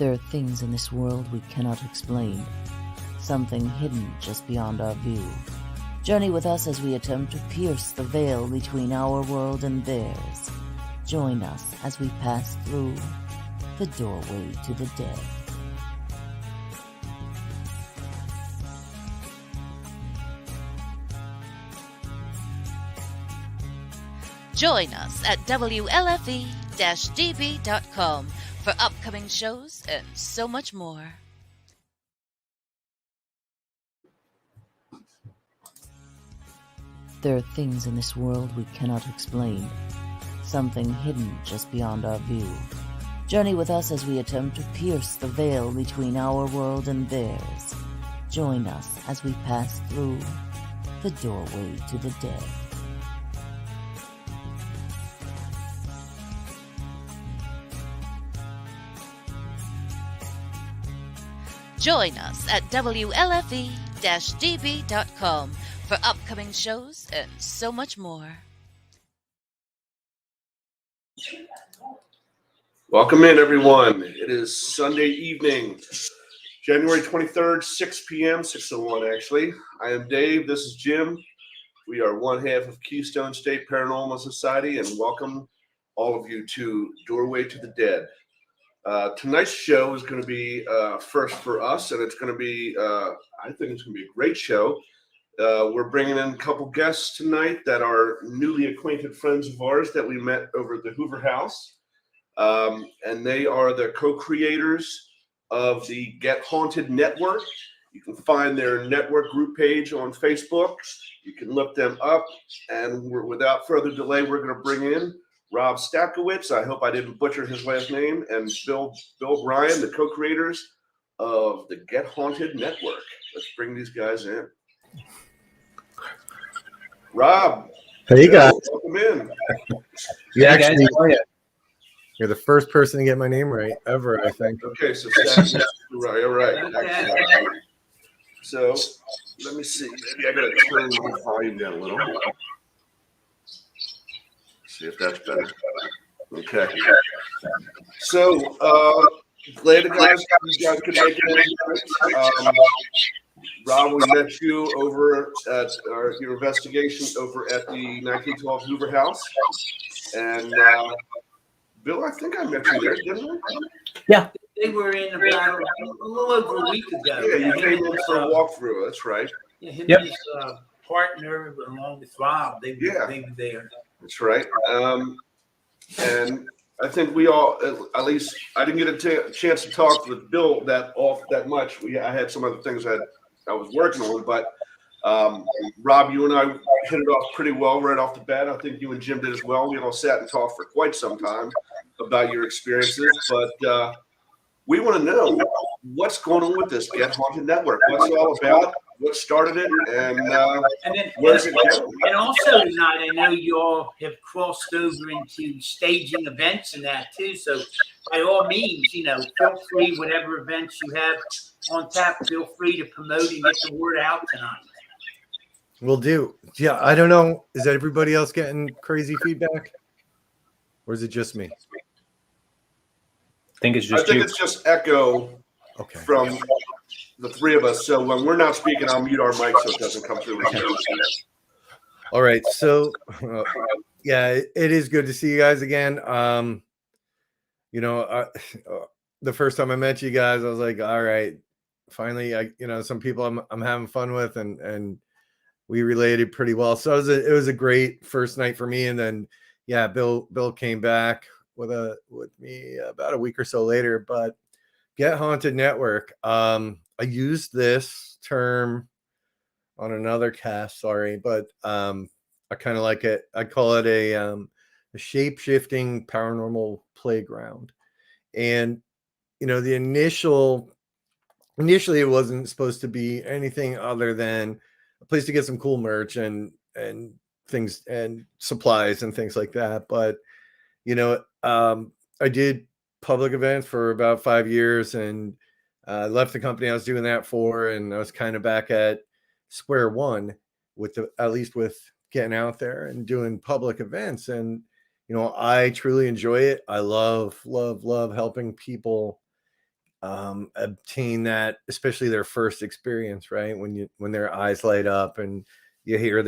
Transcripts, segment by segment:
There are things in this world we cannot explain, something hidden just beyond our view. Journey with us as we attempt to pierce the veil between our world and theirs. Join us as we pass through the doorway to the dead. Join us at WLFE-DB.com for upcoming shows and so much more. There are things in this world we cannot explain, something hidden just beyond our view. Journey with us as we attempt to pierce the veil between our world and theirs. Join us as we pass through the doorway to the dead. Join us at WLFE-DB.com for upcoming shows and so much more. Welcome in, everyone. It is Sunday evening, January 23rd, 6 p.m., 6:01 actually. I am Dave. This is Jim. We are one half of Keystone State Paranormal Society, and welcome all of you to Doorway to the Dead. Tonight's show is going to be first for us, and it's going to be, I think it's going to be a great show. We're bringing in a couple guests tonight that are newly acquainted friends of ours that we met over at the Hoover House. And they are the co-creators of the Get Haunted Network. You can find their network group page on Facebook. You can look them up. And without further delay, we're going to bring in Rob Stapkowitz. I hope I didn't butcher his last name. And Bill Bryan, the co-creators of the Get Haunted Network. Let's bring these guys in. Rob. Hey, guys. Welcome in. You're the first person to get my name right ever, I think. Okay, so that's right. All right. Excellent. So let me see. Maybe I gotta turn the volume down a little. See if that's better. Okay. So glad you guys could make it. Rob, we met you over at your investigation over at the 1912 Hoover House, and Bill, I think I met you there, didn't I? Yeah. They were in about a little over a week ago. Yeah, you came in for a walkthrough. That's right. Yeah, him and his partner, along with Rob, they were there. That's right. And I think we all, at least I didn't get a chance to talk with Bill that much. I had some other things that I was working on, but Rob, you and I hit it off pretty well right off the bat. I think you and Jim did as well. We all sat and talked for quite some time about your experiences, but we want to know what's going on with this Get Haunted Network. What's it all about? What started it? And then where's it going? And also tonight, I know you all have crossed over into staging events and that too. So by all means, feel free, whatever events you have on tap, feel free to promote and get the word out tonight. Will do. Yeah, I don't know. Is everybody else getting crazy feedback? Or is it just me? I think it's just echo from the three of us. So when we're not speaking, I'll mute our mic so it doesn't come through. All right. So, yeah, it is good to see you guys again. The first time I met you guys, I was like, all right, finally, some people I'm having fun with, and we related pretty well. So it was a great first night for me. And then, yeah, Bill came back with me about a week or so later. But Get Haunted Network, I used this term on another cast, but I kind of like it. I call it a shape-shifting paranormal playground. And initially it wasn't supposed to be anything other than a place to get some cool merch and things and supplies and things like that. But I did public events for about 5 years, and left the company I was doing that for, and I was kind of back at square one at least with getting out there and doing public events. And I truly enjoy it. I love helping people obtain that, especially their first experience, right? When their eyes light up and you hear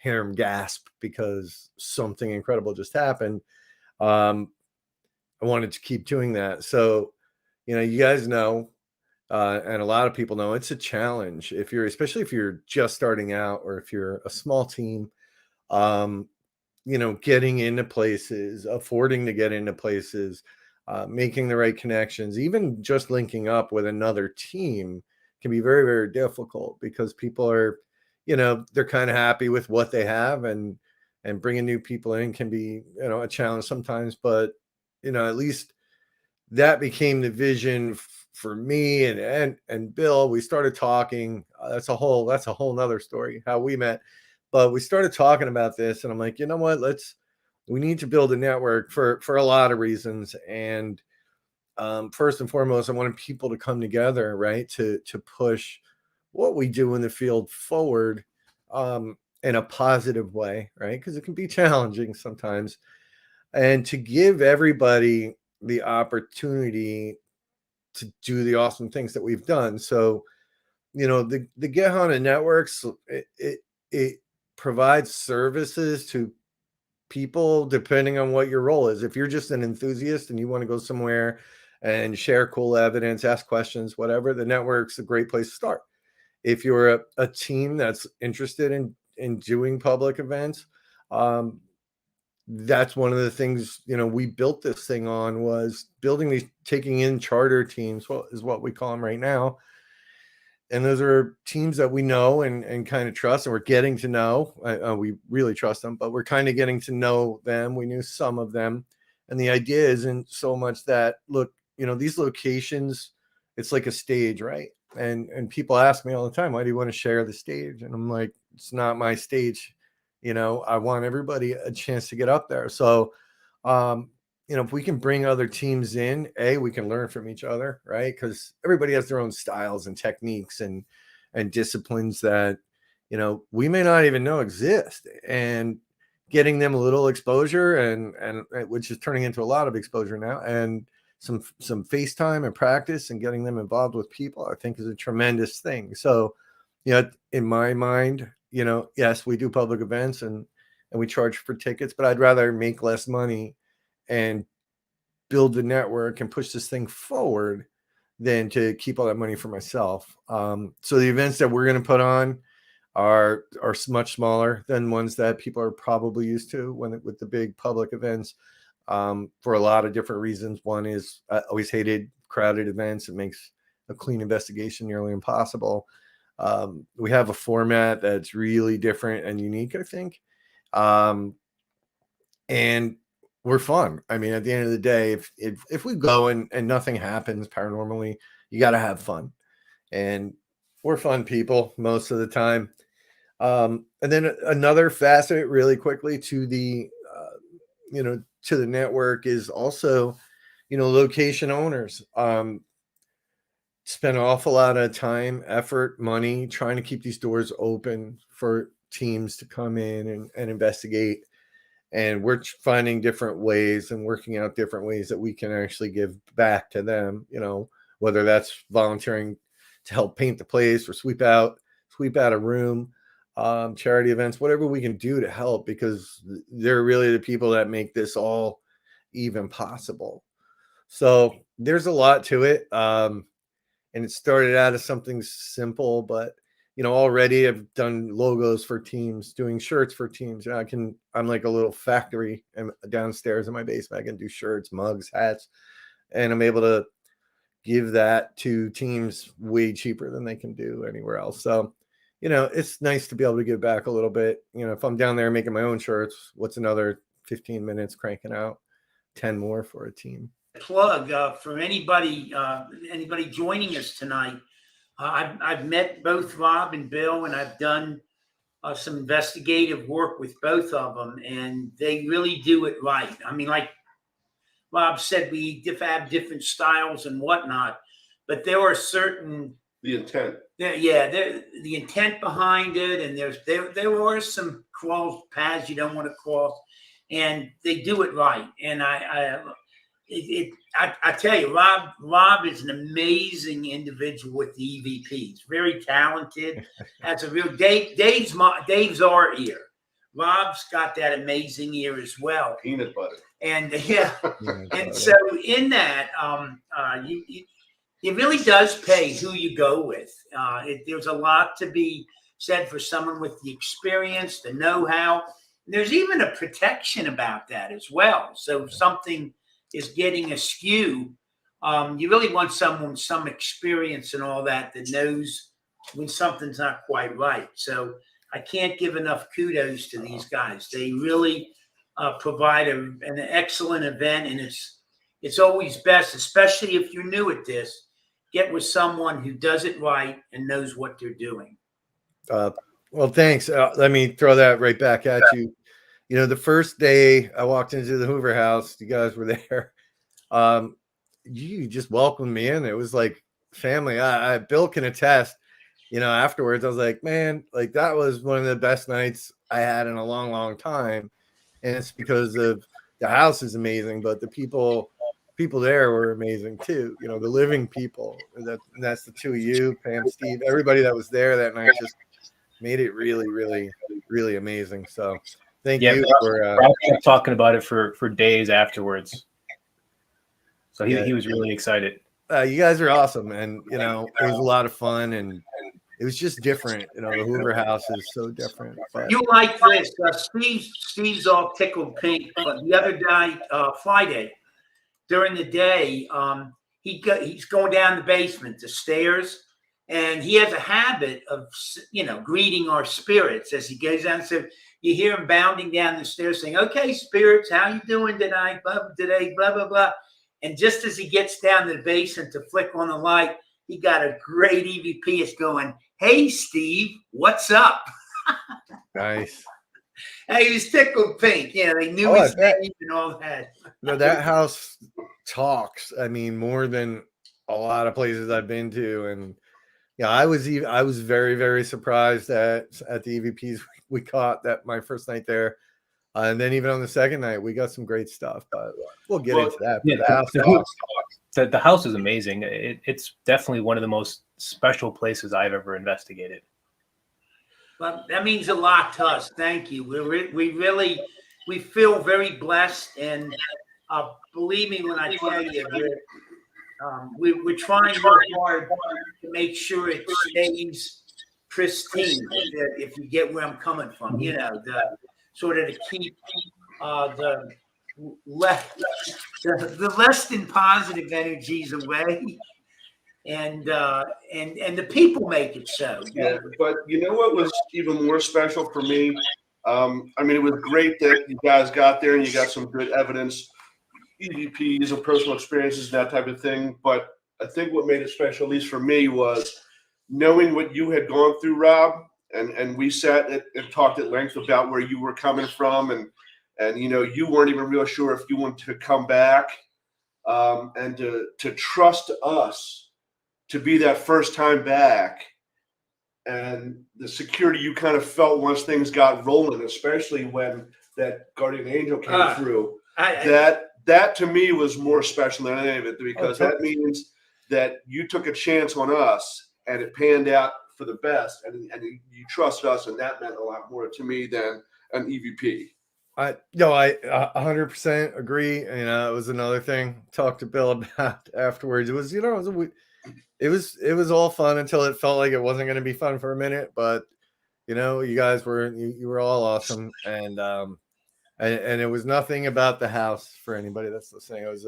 hear them gasp because something incredible just happened. I wanted to keep doing that. So, you guys know, and a lot of people know it's a challenge especially if you're just starting out or if you're a small team, getting into places, affording to get into places, making the right connections, even just linking up with another team can be very, very difficult because people are, they're kind of happy with what they have, and bringing new people in can be, a challenge sometimes, but, at least that became the vision for me and Bill. We started talking. That's a whole nother story, how we met, but we started talking about this, and I'm like, you know what, we need to build a network for a lot of reasons. And first and foremost, I wanted people to come together, right, to push what we do in the field forward in a positive way, right, because it can be challenging sometimes, and to give everybody the opportunity to do the awesome things that we've done. So, the Get Haunted Networks, it provides services to people depending on what your role is. If you're just an enthusiast and you want to go somewhere and share cool evidence, ask questions, whatever, the network's a great place to start. If you're a team that's interested in doing public events, that's one of the things, we built this thing on, was taking in charter teams, is what we call them right now. And those are teams that we know and kind of trust, and we're getting to know. We really trust them, but we're kind of getting to know them. We knew some of them. And the idea isn't so much that, look, these locations, it's like a stage, right? And people ask me all the time, why do you want to share the stage? And I'm like, it's not my stage. I want everybody a chance to get up there. So, if we can bring other teams in, we can learn from each other, right? Because everybody has their own styles and techniques and disciplines that, we may not even know exist. And getting them a little exposure, and which is turning into a lot of exposure now, and some FaceTime and practice and getting them involved with people, I think is a tremendous thing. So, in my mind, yes, we do public events and we charge for tickets, but I'd rather make less money and build the network and push this thing forward than to keep all that money for myself. So the events that we're going to put on are much smaller than ones that people are probably used to with the big public events, for a lot of different reasons. One is, I always hated crowded events. It makes a clean investigation nearly impossible. We have a format that's really different and unique, I think. And we're fun. I mean, at the end of the day, if we go and nothing happens paranormally, you got to have fun. And we're fun people most of the time. And then another facet really quickly to the, to the network is also, location owners. Spend an awful lot of time, effort, money trying to keep these doors open for teams to come in and investigate. And we're finding different ways and working out different ways that we can actually give back to them, whether that's volunteering to help paint the place or sweep out a room, charity events, whatever we can do to help, because they're really the people that make this all even possible. So there's a lot to it. And it started out as something simple, but already I've done logos for teams, doing shirts for teams. I'm like a little factory downstairs in my basement. I can do shirts, mugs, hats, and I'm able to give that to teams way cheaper than they can do anywhere else. So, it's nice to be able to give back a little bit. If I'm down there making my own shirts, what's another 15 minutes cranking out 10 more for a team? Plug for anybody joining us tonight. I've met both Rob and Bill, and I've done some investigative work with both of them, and they really do it right. I mean, like Rob said, we have different styles and whatnot, but there are certain The intent. the intent behind it, and there are some paths you don't want to cross, and they do it right. And I tell you, Rob is an amazing individual with the EVP. He's very talented. Has a real Dave's our ear. Rob's got that amazing ear as well. Peanut butter. And and so in that, it really does pay who you go with. There's a lot to be said for someone with the experience, the know-how. There's even a protection about that as well. So if something is getting askew, you really want someone with some experience and all that knows when something's not quite right. So I can't give enough kudos to these guys. They really provide an excellent event, and it's always best, especially if you're new at this, get with someone who does it right and knows what they're doing. Well, thanks. Let me throw that right back at you. You know, the first day I walked into the Hoover House, you guys were there. You just welcomed me in. It was like family. Bill can attest. You know, afterwards, I was like, man, like that was one of the best nights I had in a long, long time. And it's because of the house is amazing, but the people there were amazing too. You know, the living people. That's the two of you, Pam, Steve, everybody that was there that night just made it really, really, really amazing. So thank you for Rob kept talking about it for days afterwards. So he was really excited. You guys are awesome, and you know it was a lot of fun, and it was just different. You know, the Hoover House is so different. But You like this? Steve's all tickled pink. But the other night, Friday, during the day, he's going down the basement, the stairs, and he has a habit of greeting our spirits as he goes down. So you hear him bounding down the stairs, saying, "Okay, spirits, how you doing tonight? Today, blah blah blah." And just as he gets down to the basement to flick on the light, he got a great EVP. It's going, "Hey, Steve, what's up?" nice. Hey, he was tickled pink. You know, they knew his name and all that. No, that house talks. I mean, more than a lot of places I've been to, and yeah, I was very, very surprised at the EVPs we caught that my first night there. And then even on the second night, we got some great stuff, but we'll get into that. Yeah, the house is amazing. It's definitely one of the most special places I've ever investigated. Well, that means a lot to us. Thank you. We feel very blessed, and believe me when I tell you, we're trying real hard to make sure it stays pristine. If you get where I'm coming from, you know, sort of to keep the less than positive energies away, and the people make it so. Yeah, but you know what was even more special for me? I mean, it was great that you guys got there and you got some good evidence, EVPs and personal experiences, that type of thing. But I think what made it special, at least for me, was knowing what you had gone through, Rob. And we sat and talked at length about where you were coming from, and you know, you weren't even real sure if you wanted to come back, and to trust us to be that first time back, and the security you kind of felt once things got rolling, especially when that guardian angel came through. That to me was more special than any of it, because that means that you took a chance on us and it panned out for the best, and you trust us, and that meant a lot more to me than an EVP. I 100% agree. You know, it was another thing talked to Bill about afterwards. It was, you know, it was all fun until it felt like it wasn't going to be fun for a minute. But you know, you guys were you were all awesome, and it was nothing about the house for anybody that's listening. It was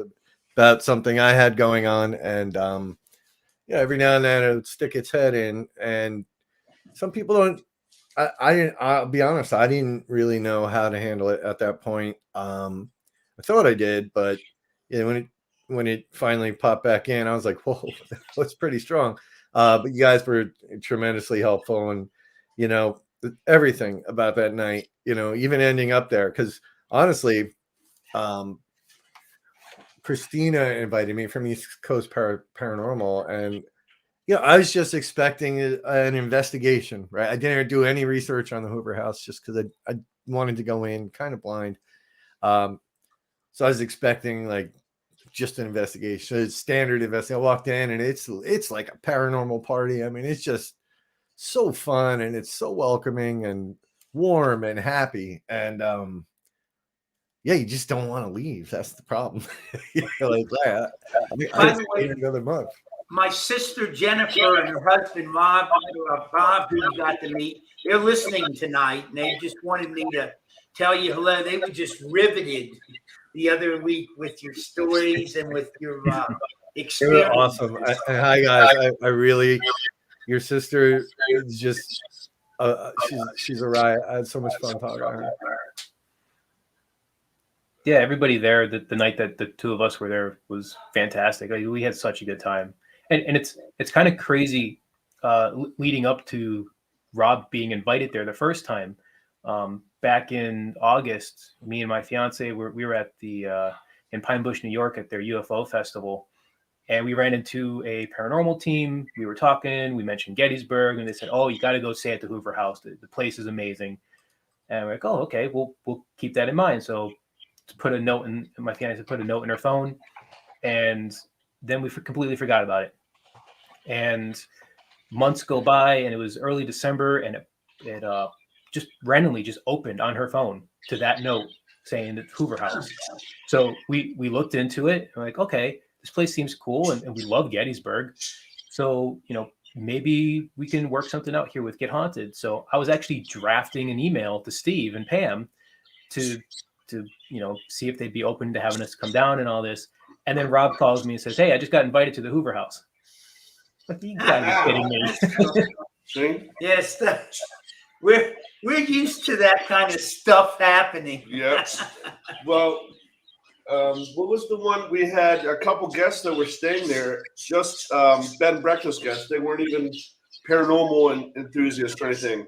about something I had going on, and yeah, every now and then it would stick its head in, and some people don't. I'll be honest, I didn't really know how to handle it at that point. I thought I did, but yeah, when it finally popped back in, I was like, whoa, that was pretty strong. But you guys were tremendously helpful, and you know, everything about that night, you know, even ending up there, because honestly, Christina invited me from East Coast Paranormal, and yeah, I was just expecting an investigation, right? I didn't do any research on the Hoover House just because I wanted to go in kind of blind. So I was expecting like just an investigation. It's standard investigation. I walked in and it's like a paranormal party. I mean, it's just so fun and it's so welcoming and warm and happy. And yeah, you just don't want to leave. That's the problem. Like that. I wait another month. My sister Jennifer and her husband Bob, who you got to meet, they're listening tonight, and they just wanted me to tell you hello. They were just riveted the other week with your stories and with your experience. Awesome. Hi guys. I really, your sister is just she's a riot. I had so much fun talking to her. Yeah, everybody there the night that the two of us were there was fantastic. Like, we had such a good time, and it's kind of crazy leading up to Rob being invited there the first time. Back in August, me and my fiance we were at the in Pine Bush, New York, at their UFO festival, and we ran into a paranormal team. We were talking. We mentioned Gettysburg, and they said, "Oh, you got to go stay at the Hoover House. The place is amazing." And we're like, "Oh, okay. We'll keep that in mind." So put a note in my fiance put a note in her phone, and then we completely forgot about it. And months go by, and it was early December, and it just randomly just opened on her phone to that note saying that Hoover House. So we looked into it, and we're like, okay, this place seems cool, and we love Gettysburg, so maybe we can work something out here with Get Haunted. So I was actually drafting an email to Steve and Pam to see if they'd be open to having us come down and all this. And then Rob calls me and says, "Hey, I just got invited to the Hoover House." Like, you gotta be kidding me. See? Yes, we're used to that kind of stuff happening. Yes. Well, what was the one we had? A couple guests that were staying there, just bed and breakfast guests. They weren't even paranormal enthusiasts or anything.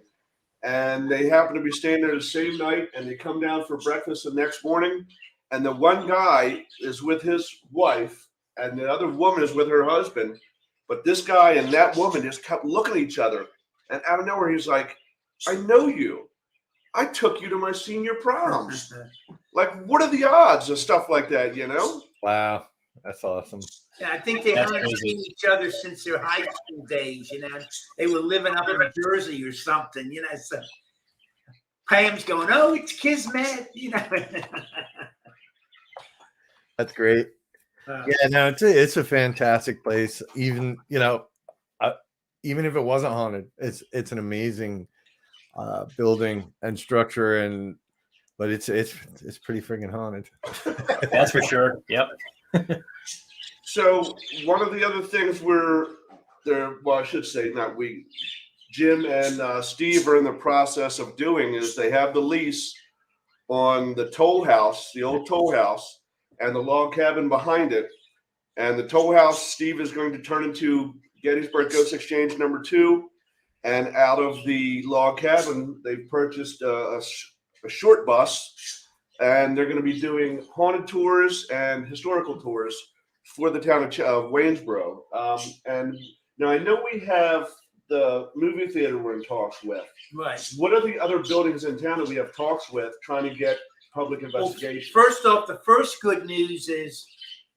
And they happen to be staying there the same night, and they come down for breakfast the next morning, and the one guy is with his wife and the other woman is with her husband, but this guy and that woman just kept looking at each other, and out of nowhere he's like, "I know you. I took you to my senior proms." Like, what are the odds of stuff like that, Wow, that's awesome. Yeah, I think they haven't seen each other since their high school days. They were living up in Jersey or something. So Pam's going, "Oh, it's Kismet." That's great. Yeah, no, it's a fantastic place. Even even if it wasn't haunted, it's an amazing building and structure, but it's pretty freaking haunted. That's for sure. Yep. So one of the other things I should say, not we, Jim and Steve are in the process of doing is they have the lease on the toll house, the old toll house, and the log cabin behind it. And the toll house, Steve is going to turn into Gettysburg Ghost Exchange #2. And out of the log cabin, they've purchased a short bus, and they're going to be doing haunted tours and historical tours for the town of Waynesboro. And now I know we have the movie theater we're in talks with. Right. What are the other buildings in town that we have talks with trying to get public investigation? Well, first off, the first good news is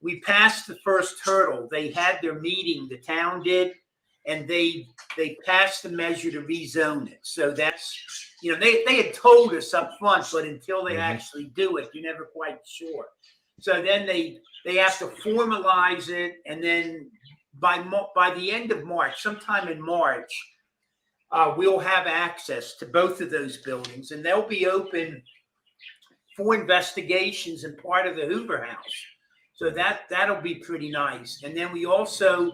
we passed the first hurdle. They had their meeting, the town did, and they passed the measure to rezone it. So that's, they had told us up front, but until they actually do it, you're never quite sure. So then they have to formalize it, and then by the end of March, sometime in March, we'll have access to both of those buildings, and they'll be open for investigations and part of the Hoover House. So that'll be pretty nice. And then we also,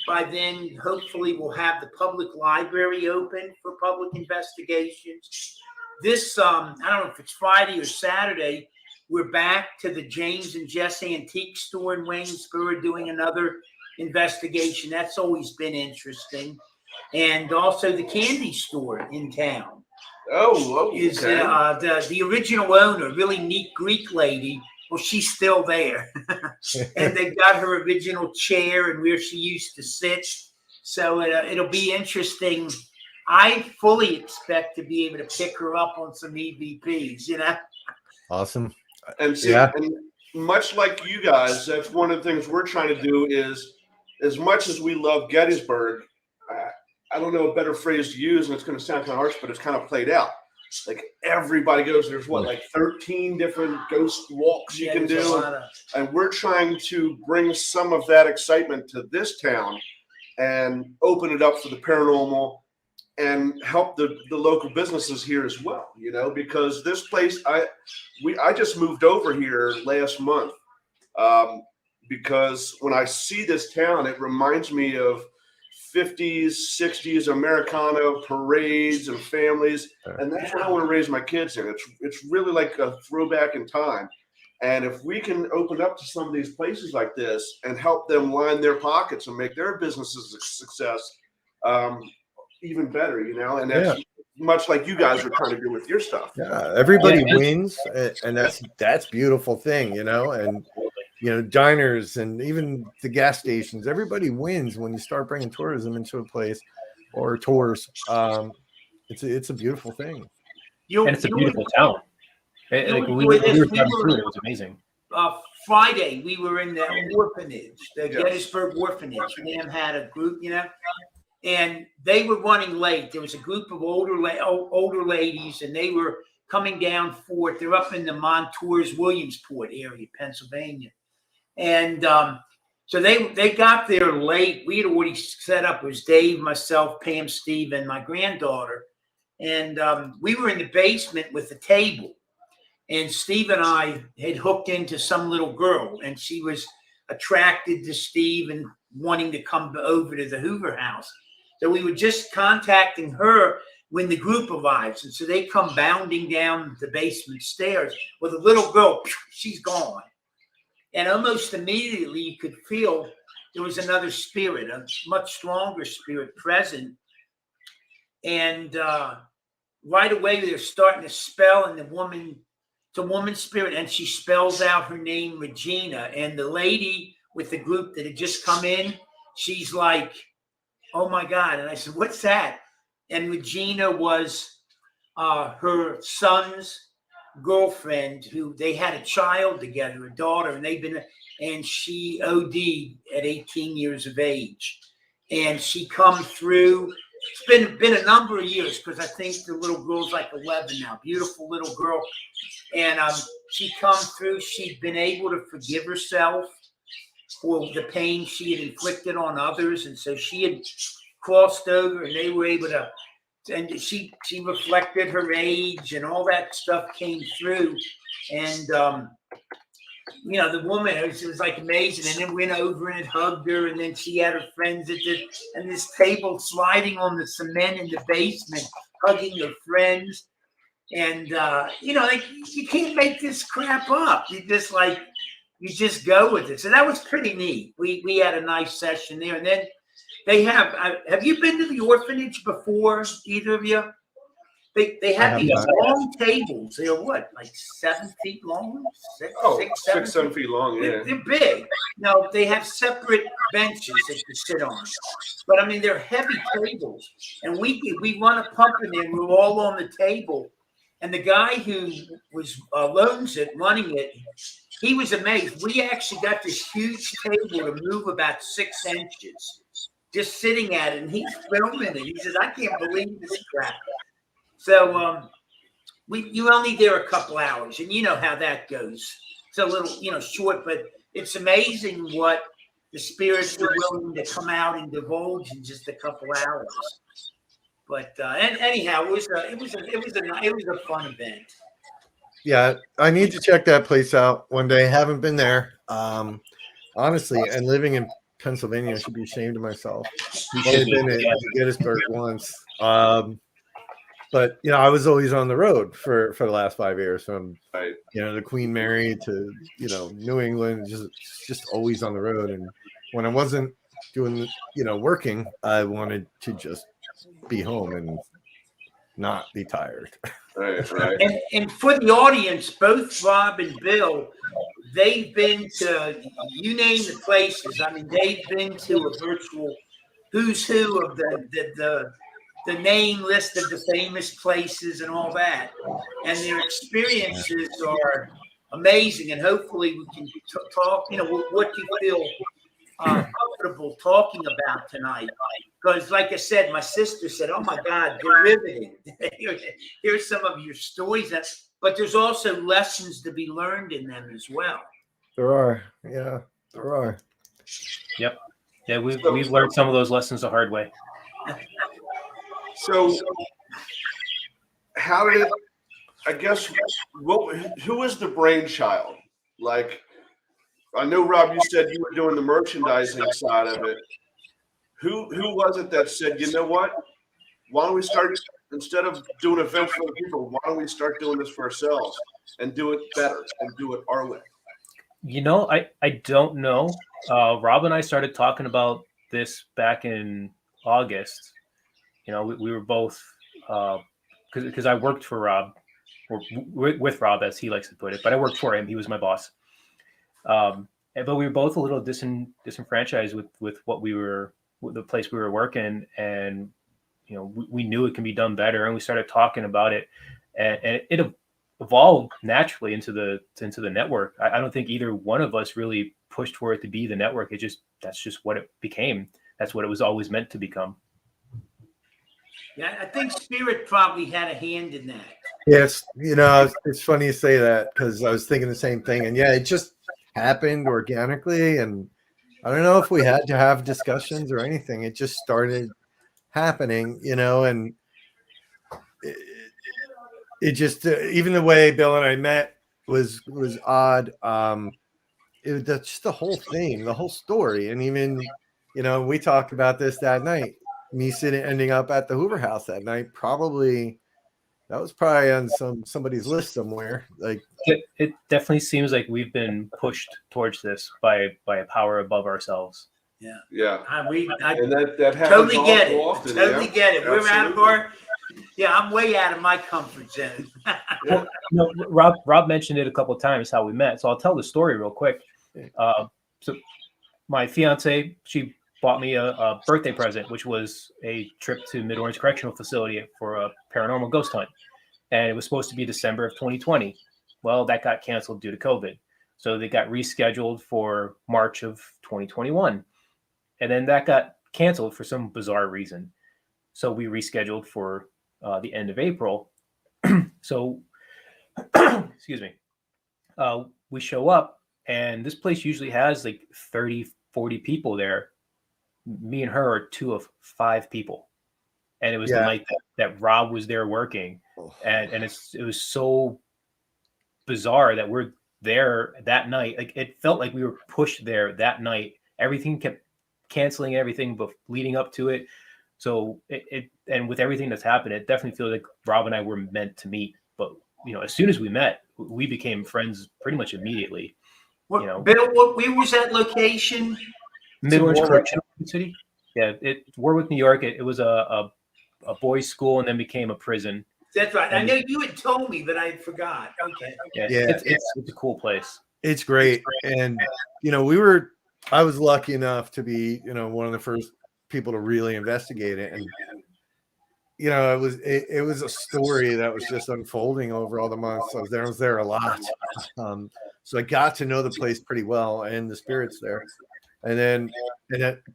by then, hopefully we'll have the public library open for public investigations. This, I don't know if it's Friday or Saturday, we're back to the James and Jess Antique Store in Waynesboro doing another investigation. That's always been interesting. And also the candy store in town. Oh, okay. Is the original owner, really neat Greek lady. Well, she's still there. And they've got her original chair and where she used to sit. So it'll be interesting. I fully expect to be able to pick her up on some EVPs, Awesome. And see, Yeah. and much like you guys, that's one of the things we're trying to do is, as much as we love Gettysburg, I don't know a better phrase to use, and it's going to sound kind of harsh, but it's kind of played out. Like everybody goes, there's what, like 13 different ghost walks you can do. And we're trying to bring some of that excitement to this town and open it up for the paranormal and help the local businesses here as well, you know, because this place, I just moved over here last month because when I see this town, it reminds me of 50s, 60s Americana parades and families, and that's what I want to raise my kids in. It's really like a throwback in time. And if we can open up to some of these places like this and help them line their pockets and make their businesses a success, even better, you know, and that's much like you guys are trying to do with your stuff. Yeah, everybody wins, and that's beautiful thing, you know, and you know, diners and even the gas stations, everybody wins when you start bringing tourism into a place or tours. It's a beautiful thing, and it's a beautiful town. Like we were driving through it, it was amazing. Friday, we were in the orphanage, the Gettysburg orphanage. Nam had a group, you know, and they were running late. There was a group of older ladies, and they were coming down Fort. They're up in the Montours, Williamsport area, Pennsylvania. And so they got there late. We had already set up. It was Dave, myself, Pam, Steve, and my granddaughter. And we were in the basement with the table. And Steve and I had hooked into some little girl, and she was attracted to Steve and wanting to come over to the Hoover house. So we were just contacting her when the group arrives. And so they come bounding down the basement stairs with a little girl. She's gone. And almost immediately you could feel there was another spirit, a much stronger spirit present. And right away they're starting to spell, and it's a woman's spirit, and she spells out her name, Regina. And the lady with the group that had just come in, she's like, oh my God. And I said, what's that? And Regina was her son's girlfriend, who they had a child together, a daughter, and she OD'd at 18 years of age. And she come through. It's been a number of years, because I think the little girl's like 11 now, beautiful little girl. And she come through. She'd been able to forgive herself for the pain she had inflicted on others. And so she had crossed over, and they were able to, and she reflected her age, and all that stuff came through. And, you know, the woman, it was like amazing. And then went over and hugged her. And then she had her friends and this table sliding on the cement in the basement, hugging her friends. And, you know, like, you can't make this crap up. You just go with it. So that was pretty neat. We had a nice session there. And then they have you been to the orphanage before, either of you? They have these long tables. They are what, like 7 feet long? 6, 7 feet long, yeah. They're big. No, they have separate benches that you sit on. But I mean, they're heavy tables. And we run a pump in there, we're all on the table. And the guy who was running it, he was amazed. We actually got this huge table to move about 6 inches, just sitting at it, and he's filming it. He says, I can't believe this crap. So you only there a couple hours, and you know how that goes. It's a little, short, but it's amazing what the spirits are willing to come out and divulge in just a couple hours. But anyhow, it was a fun event. Yeah, I need to check that place out one day. Haven't been there, honestly. And living in Pennsylvania, I should be ashamed of myself. I've been to Gettysburg once, but I was always on the road for the last 5 years, from the Queen Mary to New England, just always on the road. And when I wasn't doing working, I wanted to just be home and not be tired. Right. And for the audience, both Rob and Bill, they've been to, you name the places. I mean, they've been to a virtual who's who of the name list of the famous places and all that. And their experiences are amazing, and hopefully we can talk. What you feel comfortable talking about tonight. Because, like I said, my sister said, "Oh my God, you're riveting. Here's some of your stories." But there's also lessons to be learned in them as well. There are, yeah, there are. Yep. Yeah, we've learned some of those lessons the hard way. So, how did it? I guess who was the brainchild? Like, I know, Rob, you said you were doing the merchandising side of it. Who was it that said, you know what? Why don't we start, instead of doing events for other people, why don't we start doing this for ourselves and do it better and do it our way? I don't know. Rob and I started talking about this back in August. We were both, because I worked for Rob, or with Rob, as he likes to put it, but I worked for him. He was my boss. But we were both a little disenfranchised with the place we were working, and we knew it can be done better, and we started talking about it, and it evolved naturally into the network. I don't think either one of us really pushed for it to be the network. That's just what it became. That's what it was always meant to become. Yeah, I think Spirit probably had a hand in that. Yes, it's funny you say that, because I was thinking the same thing, and yeah, it just happened organically, and I don't know if we had to have discussions or anything. It just started happening, and it just even the way Bill and I met was odd. That's just the whole thing, the whole story, and even we talked about this that night. Me ending up at the Hoover House that night, that was probably on somebody's list somewhere. Like, it definitely seems like we've been pushed towards this by a power above ourselves. Yeah. I And that happens totally get it. often. Totally get it. We're out of Absolutely. our. Yeah, I'm way out of my comfort zone. Rob mentioned it a couple of times how we met, so I'll tell the story real quick. So my fiance, she bought me a birthday present, which was a trip to Mid-Orange Correctional Facility for a paranormal ghost hunt. And it was supposed to be December of 2020. Well, that got canceled due to COVID. So they got rescheduled for March of 2021. And then that got canceled for some bizarre reason. So we rescheduled for the end of April. So, excuse me, we show up, and this place usually has like 30, 40 people there. Me and her are 2 of 5 people. And it was the night that Rob was there working. And it was so bizarre that we're there that night. Like, it felt like we were pushed there that night. Everything kept canceling everything, but leading up to it. So and with everything that's happened, it definitely feels like Rob and I were meant to meet. But as soon as we met, we became friends pretty much immediately. Bill, where was that location? Mid-Orange Correctional City. Yeah, Warwick, New York. It was a boys' school and then became a prison. That's right. I know you had told me, but I forgot. Okay. Yeah. It's a cool place. It's great, and I was lucky enough to be one of the first people to really investigate it, and it was a story that was just unfolding over all the months. I was there a lot, so I got to know the place pretty well and the spirits there. And then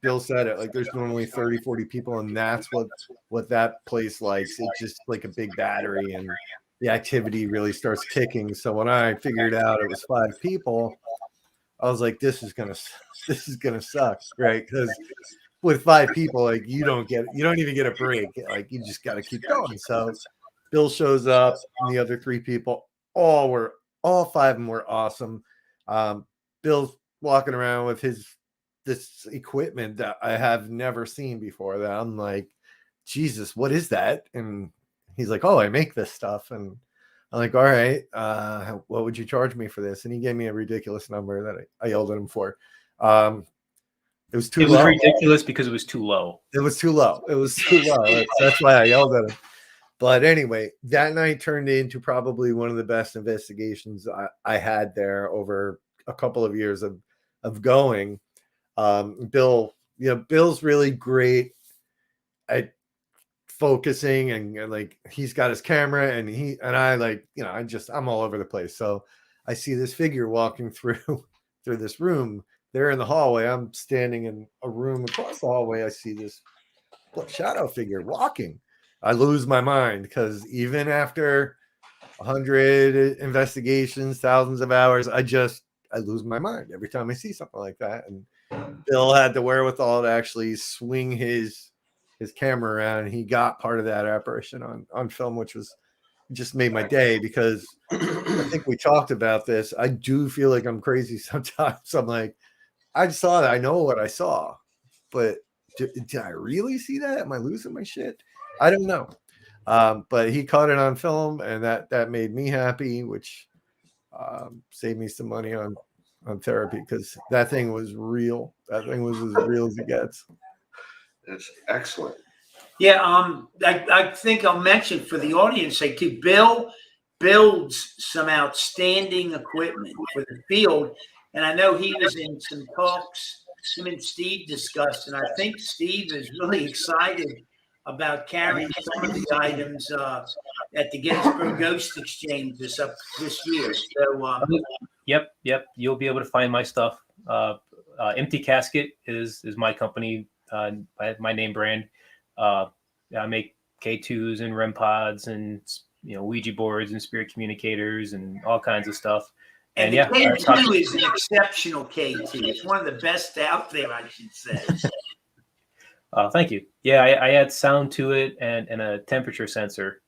Bill said it, like, there's normally 30, 40 people, and that's what that place likes. It's just like a big battery, and the activity really starts kicking. So when I figured out it was 5 people, I was like, this is gonna suck, right? Because with 5 people, like, you don't even get a break. Like, you just got to keep going. So Bill shows up, and the other 3 people, all 5 of them were awesome. Bill's walking around with this equipment that I have never seen before, that I'm like, Jesus, what is that? And he's like, oh, I make this stuff. And I'm like, all right, what would you charge me for this? And he gave me a ridiculous number that I yelled at him for. It was too low. It was ridiculous because it was too low. It was too low. That's why I yelled at him. But anyway, that night turned into probably one of the best investigations I had there over a couple of years of going. Bill's really great at focusing, and like, he's got his camera, and I'm all over the place. So I see this figure walking through through this room. They're in the hallway. I'm standing in a room across the hallway. I see this shadow figure walking. I lose my mind because even after 100 investigations, thousands of hours, I lose my mind every time I see something like that. And Bill had the wherewithal to actually swing his camera around, and he got part of that apparition on film, which was just made my day, because I think we talked about this. I do feel like I'm crazy sometimes. I'm like, I saw that. I know what I saw, but did I really see that? Am I losing my shit? I don't know. But he caught it on film, and that made me happy, which saved me some money on therapy, because that thing was real. That thing was as real as it gets. That's excellent. Yeah, I think I'll mention for the audience sake too, Bill builds some outstanding equipment for the field. And I know he was in some talks him and Steve discussed, and I think Steve is really excited about carrying some of the items at the Gettysburg Ghost Exchange this year. So, Yep. You'll be able to find my stuff. Empty Casket is my company, my name brand. I make K2s and REM pods and Ouija boards and spirit communicators and all kinds of stuff. And the K2 is an exceptional K2. It's one of the best out there, I should say. Thank you. Yeah, I add sound to it and a temperature sensor.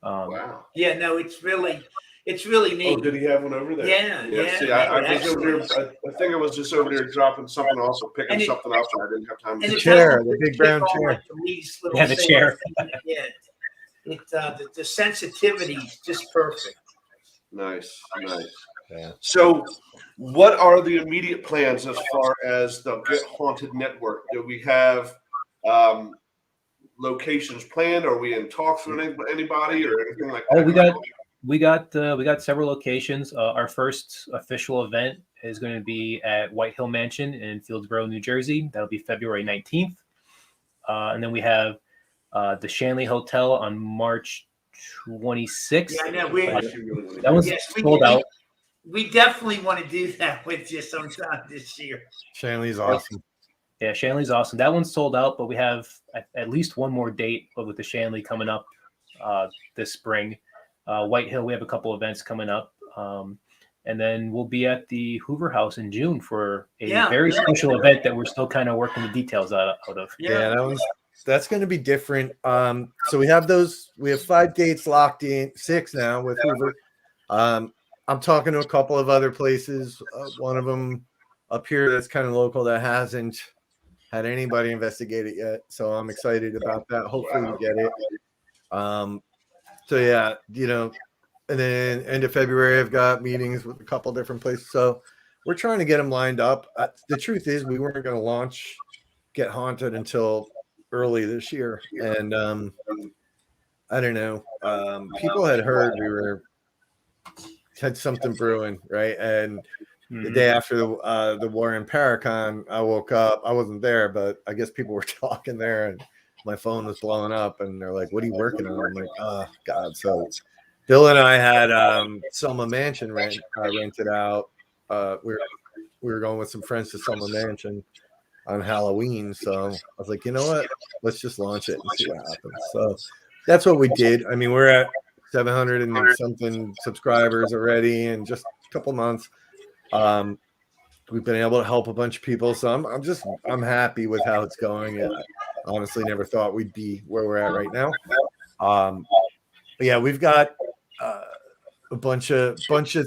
Wow. Yeah, no, it's really neat. Oh, did he have one over there? Yeah. See, I was over here. I think I was just over there dropping something else or picking something up, and I didn't have time. The chair, the big brown chair. Yeah, the chair. Yeah, the sensitivity is just perfect. Nice. Yeah. So, what are the immediate plans as far as the Get Haunted Network? Do we have locations planned? Are we in talks with anybody or anything like that? Oh, we got several locations. Our first official event is going to be at White Hill Mansion in Fieldsboro, New Jersey. That'll be February 19th. And then we have the Shanley Hotel on March 26th. Yeah, I know. That one's sold out. We definitely want to do that with you sometime this year. Shanley's awesome. Yeah, Shanley's awesome. That one's sold out, but we have at least one more date with the Shanley coming up this spring. White Hill, we have a couple events coming up. And then we'll be at the Hoover House in June for a very special event that we're still kind of working the details out of. Yeah, that's going to be different. So we have 5 dates locked in, 6 now with Hoover. I'm talking to a couple of other places. One of them up here that's kind of local that hasn't had anybody investigate it yet. So I'm excited about that. Hopefully we get it. So yeah, and then end of February, I've got meetings with a couple different places. So we're trying to get them lined up. The truth is we weren't going to launch Get Haunted until early this year. And I don't know. People had heard we had something brewing, right? And the day after the war in Paracon, I woke up. I wasn't there, but I guess people were talking there, and my phone was blowing up. And they're like, "What are you working on?" I'm like, "Oh God!" So Bill and I had Selma Mansion rented out. We were going with some friends to Selma Mansion on Halloween. So I was like, you know what? Let's just launch it and see what happens. So that's what we did. I mean, we're at 700 and something subscribers already in just a couple months. We've been able to help a bunch of people, so I'm happy with how it's going. I honestly never thought we'd be where we're at right now. But yeah, we've got a bunch of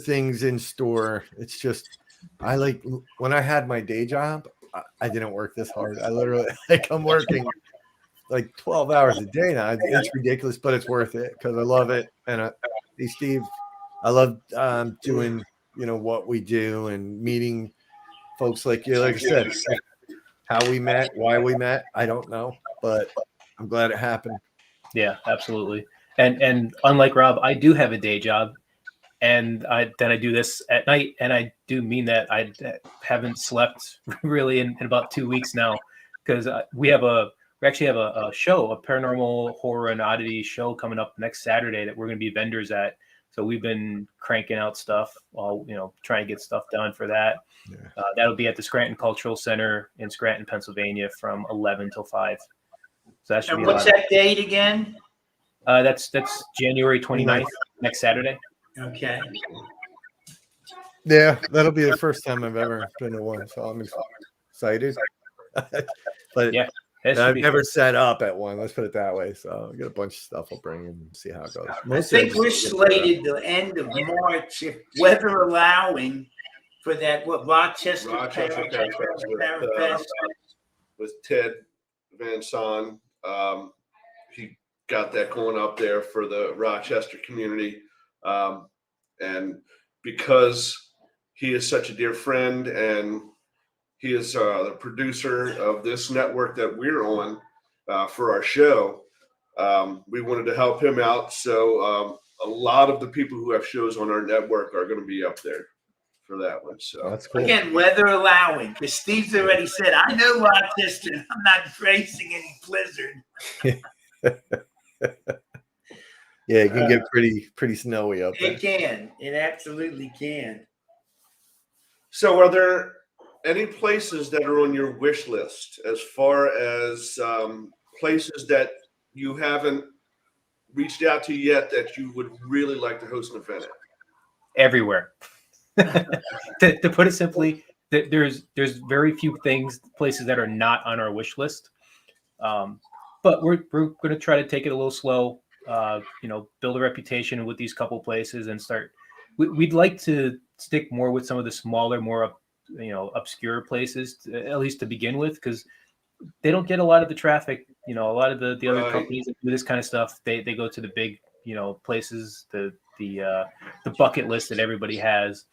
things in store. It's just when I had my day job, I didn't work this hard. I literally I'm working like 12 hours a day now. It's ridiculous, but it's worth it because I love it. And hey, Steve, I love doing what we do and meeting folks like you. Like I said, how we met, why we met, I don't know, but I'm glad it happened. Yeah, absolutely. And unlike Rob, I do have a day job, and I do this at night, and I do mean that. I haven't slept really in about 2 weeks now because we actually have a show, a paranormal horror and oddity show coming up next Saturday that we're going to be vendors at So we've been cranking out stuff while, trying to get stuff done for that. Yeah. That'll be at the Scranton Cultural Center in Scranton, Pennsylvania from 11 till 5. So that should And be what's that date again? That's January 29th, next Saturday. Okay. Yeah, that'll be the first time I've ever been to one, so I'm excited. But Yeah, that should I've be never fun. set up at one. Let's put it that way. So I got a bunch of stuff I'll bring and see how it goes. I Most of think it we're just- slated the end of March, if weather allowing, for that, Rochester Rochester Parafest Parafest. with Ted Van Son. He got that going up there for the Rochester community. And because he is such a dear friend and he is the producer of this network that we're on for our show, we wanted to help him out. So a lot of the people who have shows on our network are going to be up there for that one. So That's cool. Again, weather allowing, because Steve's already said, I know Rochester, and I'm not facing any blizzard. Yeah, it can get pretty snowy up there. It can. It absolutely can. So, are there any places that are on your wish list as far as places that you haven't reached out to yet that you would really like to host an event at? Everywhere. to put it simply, there's very few places that are not on our wish list. But we're going to try to take it a little slow. Build a reputation with these couple places and start. We'd like to stick more with some of the smaller, more obscure places, at least to begin with, because they don't get a lot of the traffic. A lot of the other Right. companies that do this kind of stuff, they go to the big places, the bucket list that everybody has.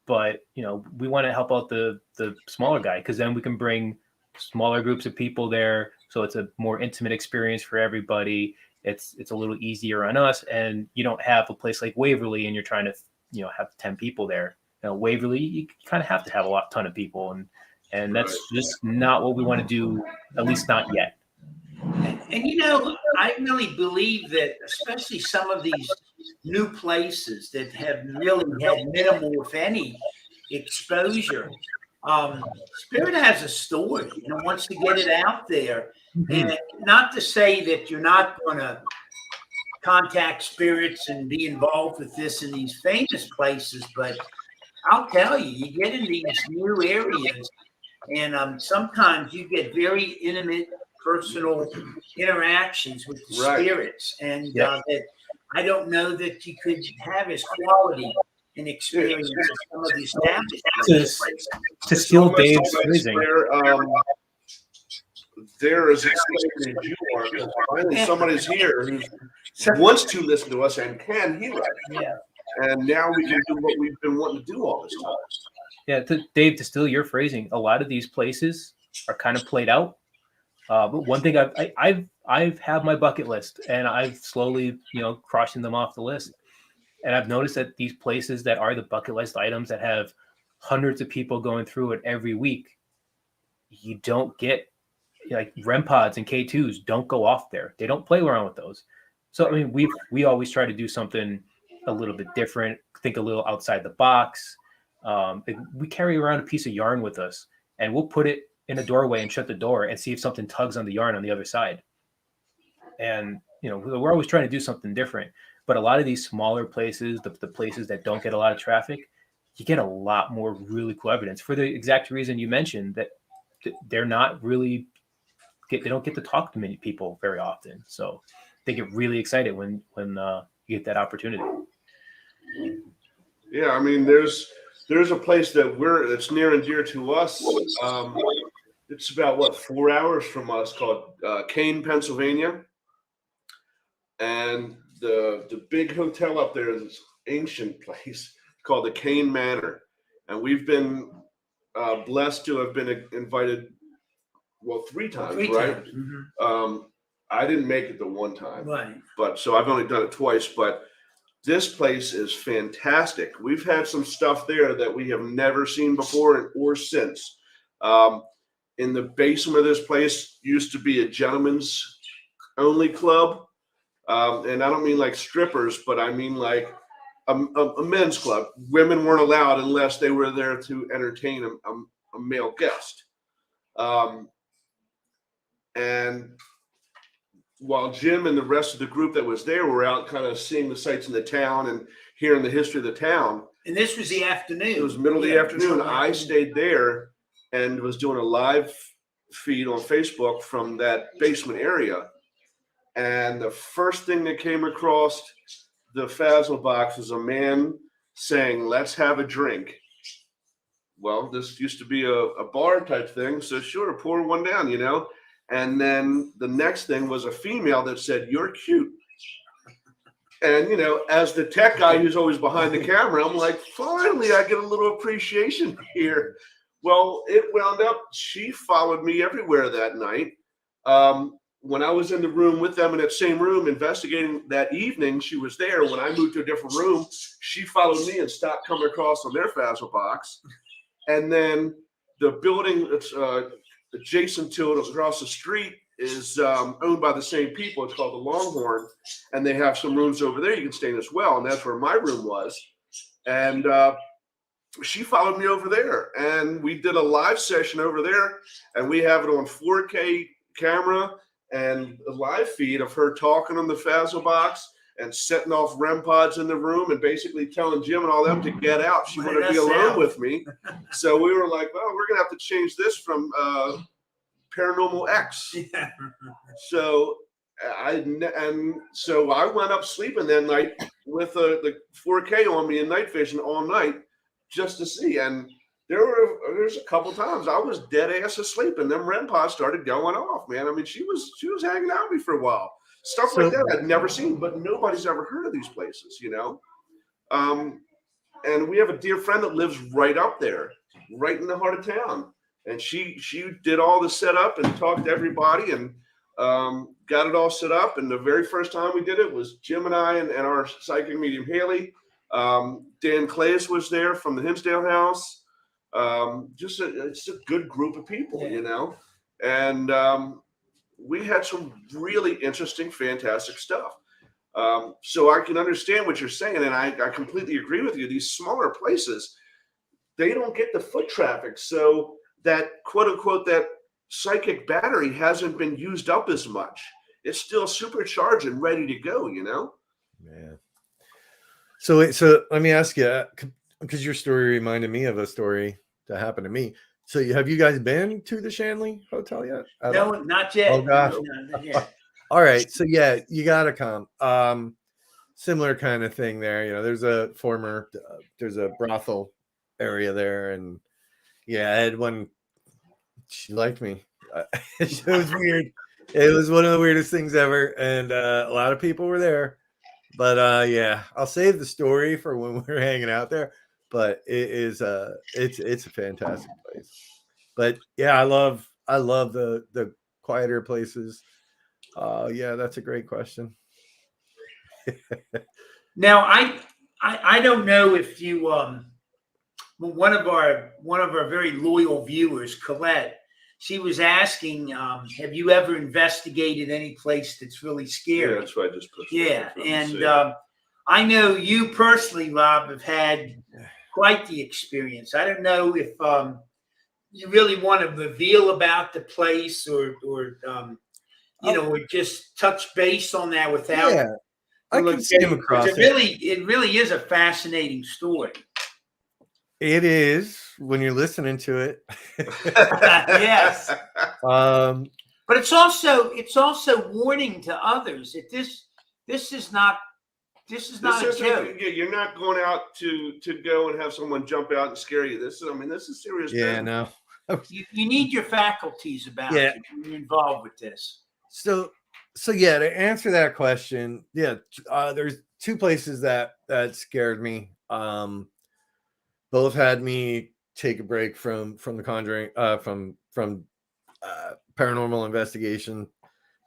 But we want to help out the smaller guy, because then we can bring smaller groups of people there, so it's a more intimate experience for everybody. It's a little easier on us, and you don't have a place like Waverly and you're trying to have 10 people there. Waverly, you kind of have to have a ton of people, and that's just not what we want to do, at least not yet. And I really believe that, especially some of these new places that have really had minimal, if any, exposure, Spirit has a story and wants to get it out there. And not to say that you're not going to contact spirits and be involved with this in these famous places, but I'll tell you, you get in these new areas, and sometimes you get very intimate, personal interactions with the Right. spirits, and that I don't know that you could have as quality an experience as some of the established. To steal Almost Dave's always phrasing, they're as excited as you are, because finally somebody's here who wants to listen to us and can hear us. Yeah. And now we can do what we've been wanting to do all this time. Yeah, Dave, to steal your phrasing, a lot of these places are kind of played out. But one thing I've had my bucket list, and I've slowly, crossing them off the list. And I've noticed that these places that are the bucket list items that have hundreds of people going through it every week, you don't get, like, REM pods and K2s don't go off there. They don't play around with those. So, I mean, we always try to do something a little bit different, think a little outside the box. We carry around a piece of yarn with us, and we'll put it in a doorway and shut the door and see if something tugs on the yarn on the other side. And, we're always trying to do something different. But a lot of these smaller places, the places that don't get a lot of traffic, you get a lot more really cool evidence for the exact reason you mentioned, that they're not really, they don't get to talk to many people very often. So they get really excited when you get that opportunity. Yeah, I mean, there's a place that's near and dear to us. It's about 4 hours from us, called Kane, Pennsylvania, and the big hotel up there is this ancient place called the Kane Manor, and we've been blessed to have been invited 3 times, right? Mm-hmm. I didn't make it the one time, Right. but so I've only done it twice. But this place is fantastic. We've had some stuff there that we have never seen before or since. In the basement of this place used to be a gentleman's only club. And I don't mean like strippers, but I mean like a men's club. Women weren't allowed unless they were there to entertain a male guest. And while Jim and the rest of the group that was there were out kind of seeing the sights in the town and hearing the history of the town. And this was the afternoon. It was middle of the afternoon. I stayed there and was doing a live feed on Facebook from that basement area. And the first thing that came across the Fazal box was a man saying, "Let's have a drink." Well, this used to be a bar type thing. So sure, pour one down, you know. And then the next thing was a female that said, "You're cute." And, you know, as the tech guy who's always behind the camera, I'm like, finally, I get a little appreciation here. Well, it wound up, she followed me everywhere that night. When I was in the room with them in that same room investigating that evening, she was there. When I moved to a different room, she followed me and stopped coming across on their Fazal box. And then the building that's adjacent to it across the street is owned by the same people. It's called the Longhorn, and they have some rooms over there you can stay in as well. And that's where my room was. And she followed me over there, and we did a live session over there, and we have it on 4K camera and a live feed of her talking on the Fazal box and setting off REM pods in the room and basically telling Jim and all them to get out. She wanted to be alone with me. So we were like, well, we're going to have to change this from Paranormal X. Yeah. So I went up sleeping that night with the 4K on me and night vision all night just to see. And there's a couple times I was dead ass asleep and them REM pods started going off, man. I mean, she was hanging out with me for a while. Stuff like that I'd never seen, but nobody's ever heard of these places, you know. And we have a dear friend that lives right up there, right in the heart of town. And she did all the setup and talked to everybody and got it all set up. And the very first time we did it was Jim and I and our psychic medium Haley. Dan Claes was there from the Hinsdale House. It's a good group of people, you know. And we had some really interesting, fantastic stuff. So I can understand what you're saying, and I completely agree with you. These smaller places, they don't get the foot traffic. So that quote unquote, that psychic battery hasn't been used up as much. It's still supercharged and ready to go, you know? Yeah. So let me ask you, because your story reminded me of a story that happened to me. So have you guys been to the Shanley Hotel yet? No, not yet. Oh gosh. No, not yet. All right. So yeah, you gotta come. Similar kind of thing there. You know, there's a brothel area there, and yeah, I had one. She liked me. It was weird. It was one of the weirdest things ever, and a lot of people were there. But yeah, I'll save the story for when we're hanging out there. But it is it's a fantastic place. But yeah, I love the quieter places. Yeah, that's a great question. Now I don't know if you one of our very loyal viewers, Colette, she was asking, have you ever investigated any place that's really scary? Yeah, that's what I just put. Yeah, and I know you personally, Rob, have had quite the experience. I don't know if you really want to reveal about the place or you know, or just touch base on that without. Yeah, I can skim across it. It really is a fascinating story. It is when you're listening to it. Yes. But it's also warning to others that this is not a joke. Yeah, you're not going out to go and have someone jump out and scare you. This is serious. Yeah, thing. no. You need your faculties about it when you're involved with this. So yeah, to answer that question, yeah, there's two places that scared me. Both had me take a break from the Conjuring, from paranormal investigation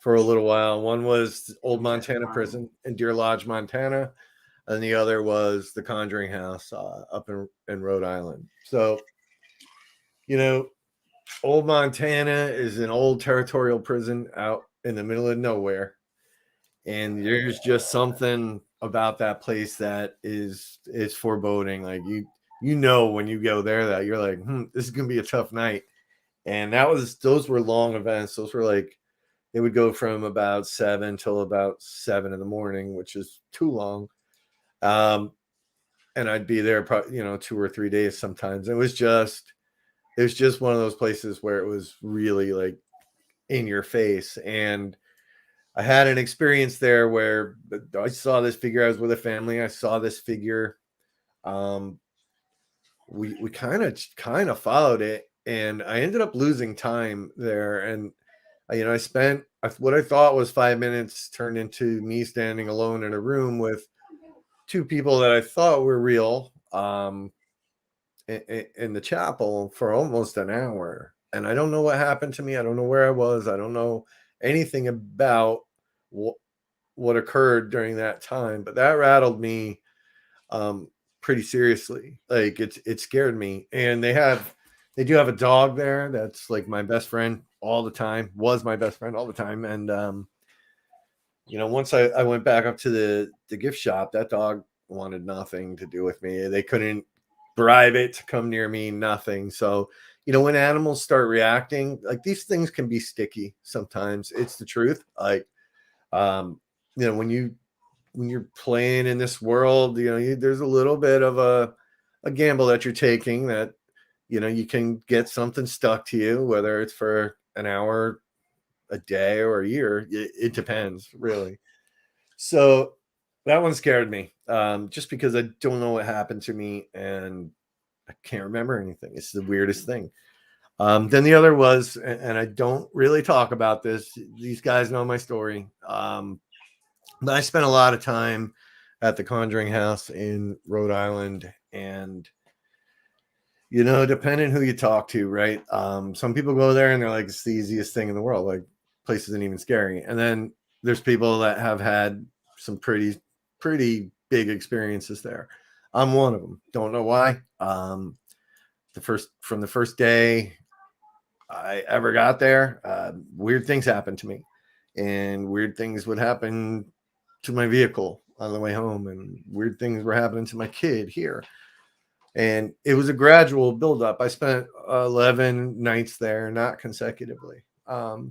for a little while. One was Old Montana Prison in Deer Lodge, Montana, and the other was the Conjuring House up in Rhode Island. So, you know, Old Montana is an old territorial prison out in the middle of nowhere. and there's just something about that place that is foreboding. Like you know when you go there that you're like, this is gonna be a tough night. And those were long events. Those were like, they would go from about 7 till about 7 in the morning, which is too long. And I'd be there, 2 or 3 days sometimes. It was just one of those places where it was really like in your face. And I had an experience there where I saw this figure. I was with a family. I saw this figure. We kind of followed it, and I ended up losing time there. And I spent what I thought was 5 minutes turned into me standing alone in a room with 2 people that I thought were real in the chapel for almost an hour. And I don't know what happened to me. I don't know where I was. I don't know anything about what occurred during that time, but that rattled me pretty seriously. Like it scared me. And they do have a dog there that's like my best friend all the time, was my best friend all the time. And once I went back up to the gift shop, that dog wanted nothing to do with me. They couldn't bribe it to come near me, nothing. So when animals start reacting, like, these things can be sticky sometimes. It's the truth. Like when you're playing in this world, there's a little bit of a gamble that you're taking, that you can get something stuck to you, whether it's for an hour, a day, or a year. It depends, really. So that one scared me, just because I don't know what happened to me, and I can't remember anything. It's the weirdest thing. Then the other was, and I don't really talk about this, these guys know my story, but I spent a lot of time at the Conjuring House in Rhode Island. And depending who you talk to, right? Some people go there and they're like, it's the easiest thing in the world. Like, place isn't even scary. And then there's people that have had some pretty big experiences there. I'm one of them. Don't know why. From the first day I ever got there, weird things happened to me, and weird things would happen to my vehicle on the way home, and weird things were happening to my kid here. And it was a gradual buildup. I spent 11 nights there, not consecutively, 2,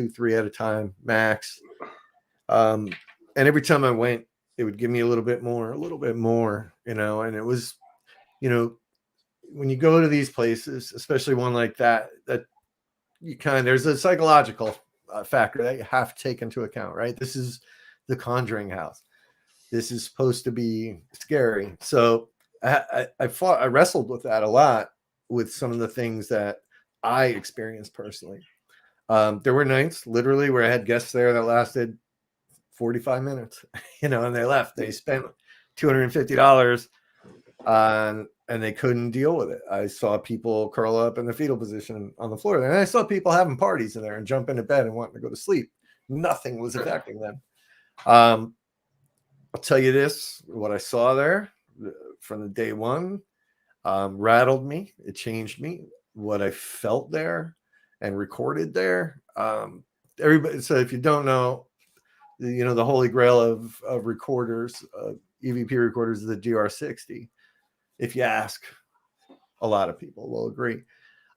3 at a time max. And every time I went, it would give me a little bit more, and it was, when you go to these places, especially one like that there's a psychological factor that you have to take into account, right? This is the Conjuring House. This is supposed to be scary. So I wrestled with that a lot, with some of the things that I experienced personally. There were nights literally where I had guests there that lasted 45 minutes, and they left. They spent $250 and they couldn't deal with it. I saw people curl up in the fetal position on the floor, and I saw people having parties in there and jump into bed and wanting to go to sleep. Nothing was affecting them. I'll tell you this, what I saw there from the day one rattled me. It changed me. What I felt there and recorded there. Everybody. So if you don't know, the holy grail of recorders, EVP recorders, is the GR60. If you ask, a lot of people will agree,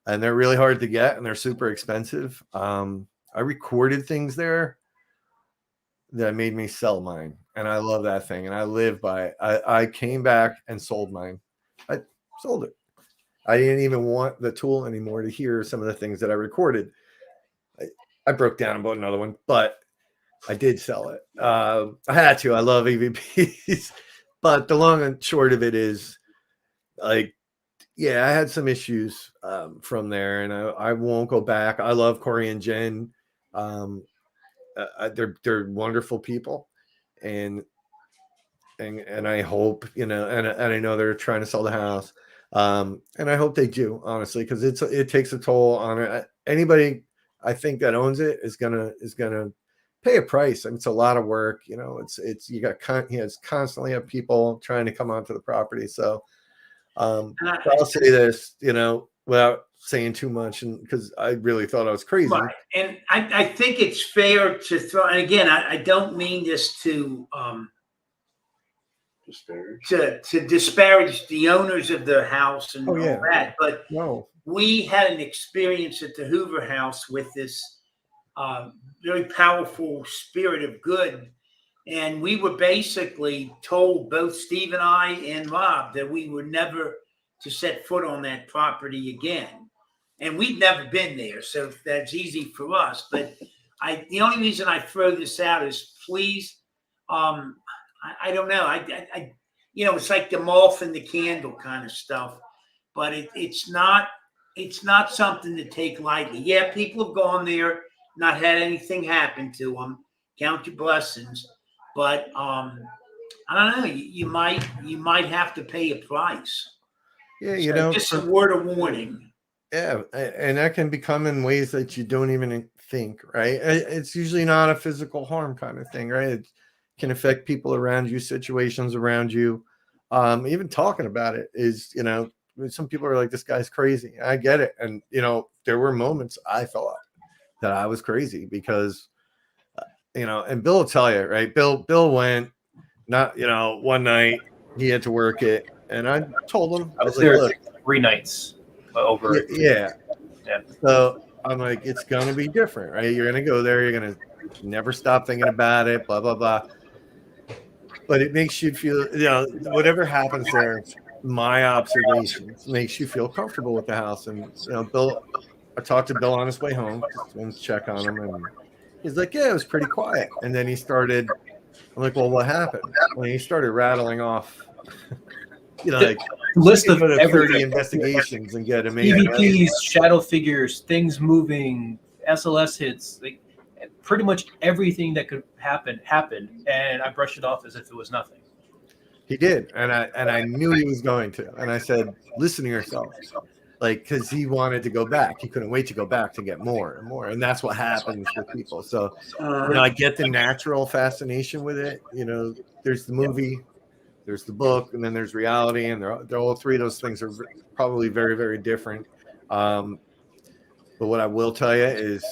and they're really hard to get, and they're super expensive. I recorded things there that made me sell mine, and I love that thing, and I live by it. I came back and sold mine. I sold it. I didn't even want the tool anymore to hear some of the things that I recorded. I broke down and bought another one, but I did sell it. I had to. I love EVPs. But the long and short of it is, like, yeah, I had some issues from there, and I won't go back. I love Corey and Jen. They're wonderful people, and I hope, and I know they're trying to sell the house, and I hope they do, honestly, because it takes a toll on it. Anybody, I think, that owns it is gonna pay a price. I mean, it's a lot of work. It's constantly have people trying to come onto the property. So I'll say this, without saying too much, and because I really thought I was crazy. Right. And I think it's fair to throw, and again, I don't mean this to disparage the owners of the house and all that, but No. we had an experience at the Hoover House with this very powerful spirit of good. And we were basically told, both Steve and I and Rob, that we were never to set foot on that property again. And we'd never been there, so that's easy for us. But the only reason I throw this out is, please, I don't know. I it's like the moth and the candle kind of stuff, but it's not something to take lightly. Yeah, people have gone there, not had anything happen to them. Count your blessings, but I don't know. You might have to pay a price. Yeah, So just a word of warning. Yeah, and that can become in ways that you don't even think, right? It's usually not a physical harm kind of thing, right? It can affect people around you, situations around you. Even talking about it is, some people are like, this guy's crazy. I get it. And, there were moments I thought that I was crazy because, and Bill will tell you, right? Bill went, not, one night he had to work it. And I told him, I was like, there look, 3 nights over. Yeah. So I'm like, it's going to be different, right? You're going to go there. You're going to never stop thinking about it, blah, blah, blah. But it makes you feel, whatever happens there, my observations makes you feel comfortable with the house. And, Bill, I talked to Bill on his way home, went to check on him. And he's like, yeah, it was pretty quiet. And then he started, I'm like, well, what happened? When he started rattling off, like list of 30 investigations and get amazing EVPs, shadow figures, things moving, SLS hits, like pretty much everything that could happen happened, and I brushed it off as if it was nothing. He did, and I knew he was going to, and I said, listen to yourself, like, because he wanted to go back. He couldn't wait to go back to get more and more, and that's what happens with people. So I get the natural fascination with it. There's the movie, there's the book, and then there's reality, and they're all three of those things are probably very, very different. But what I will tell you is,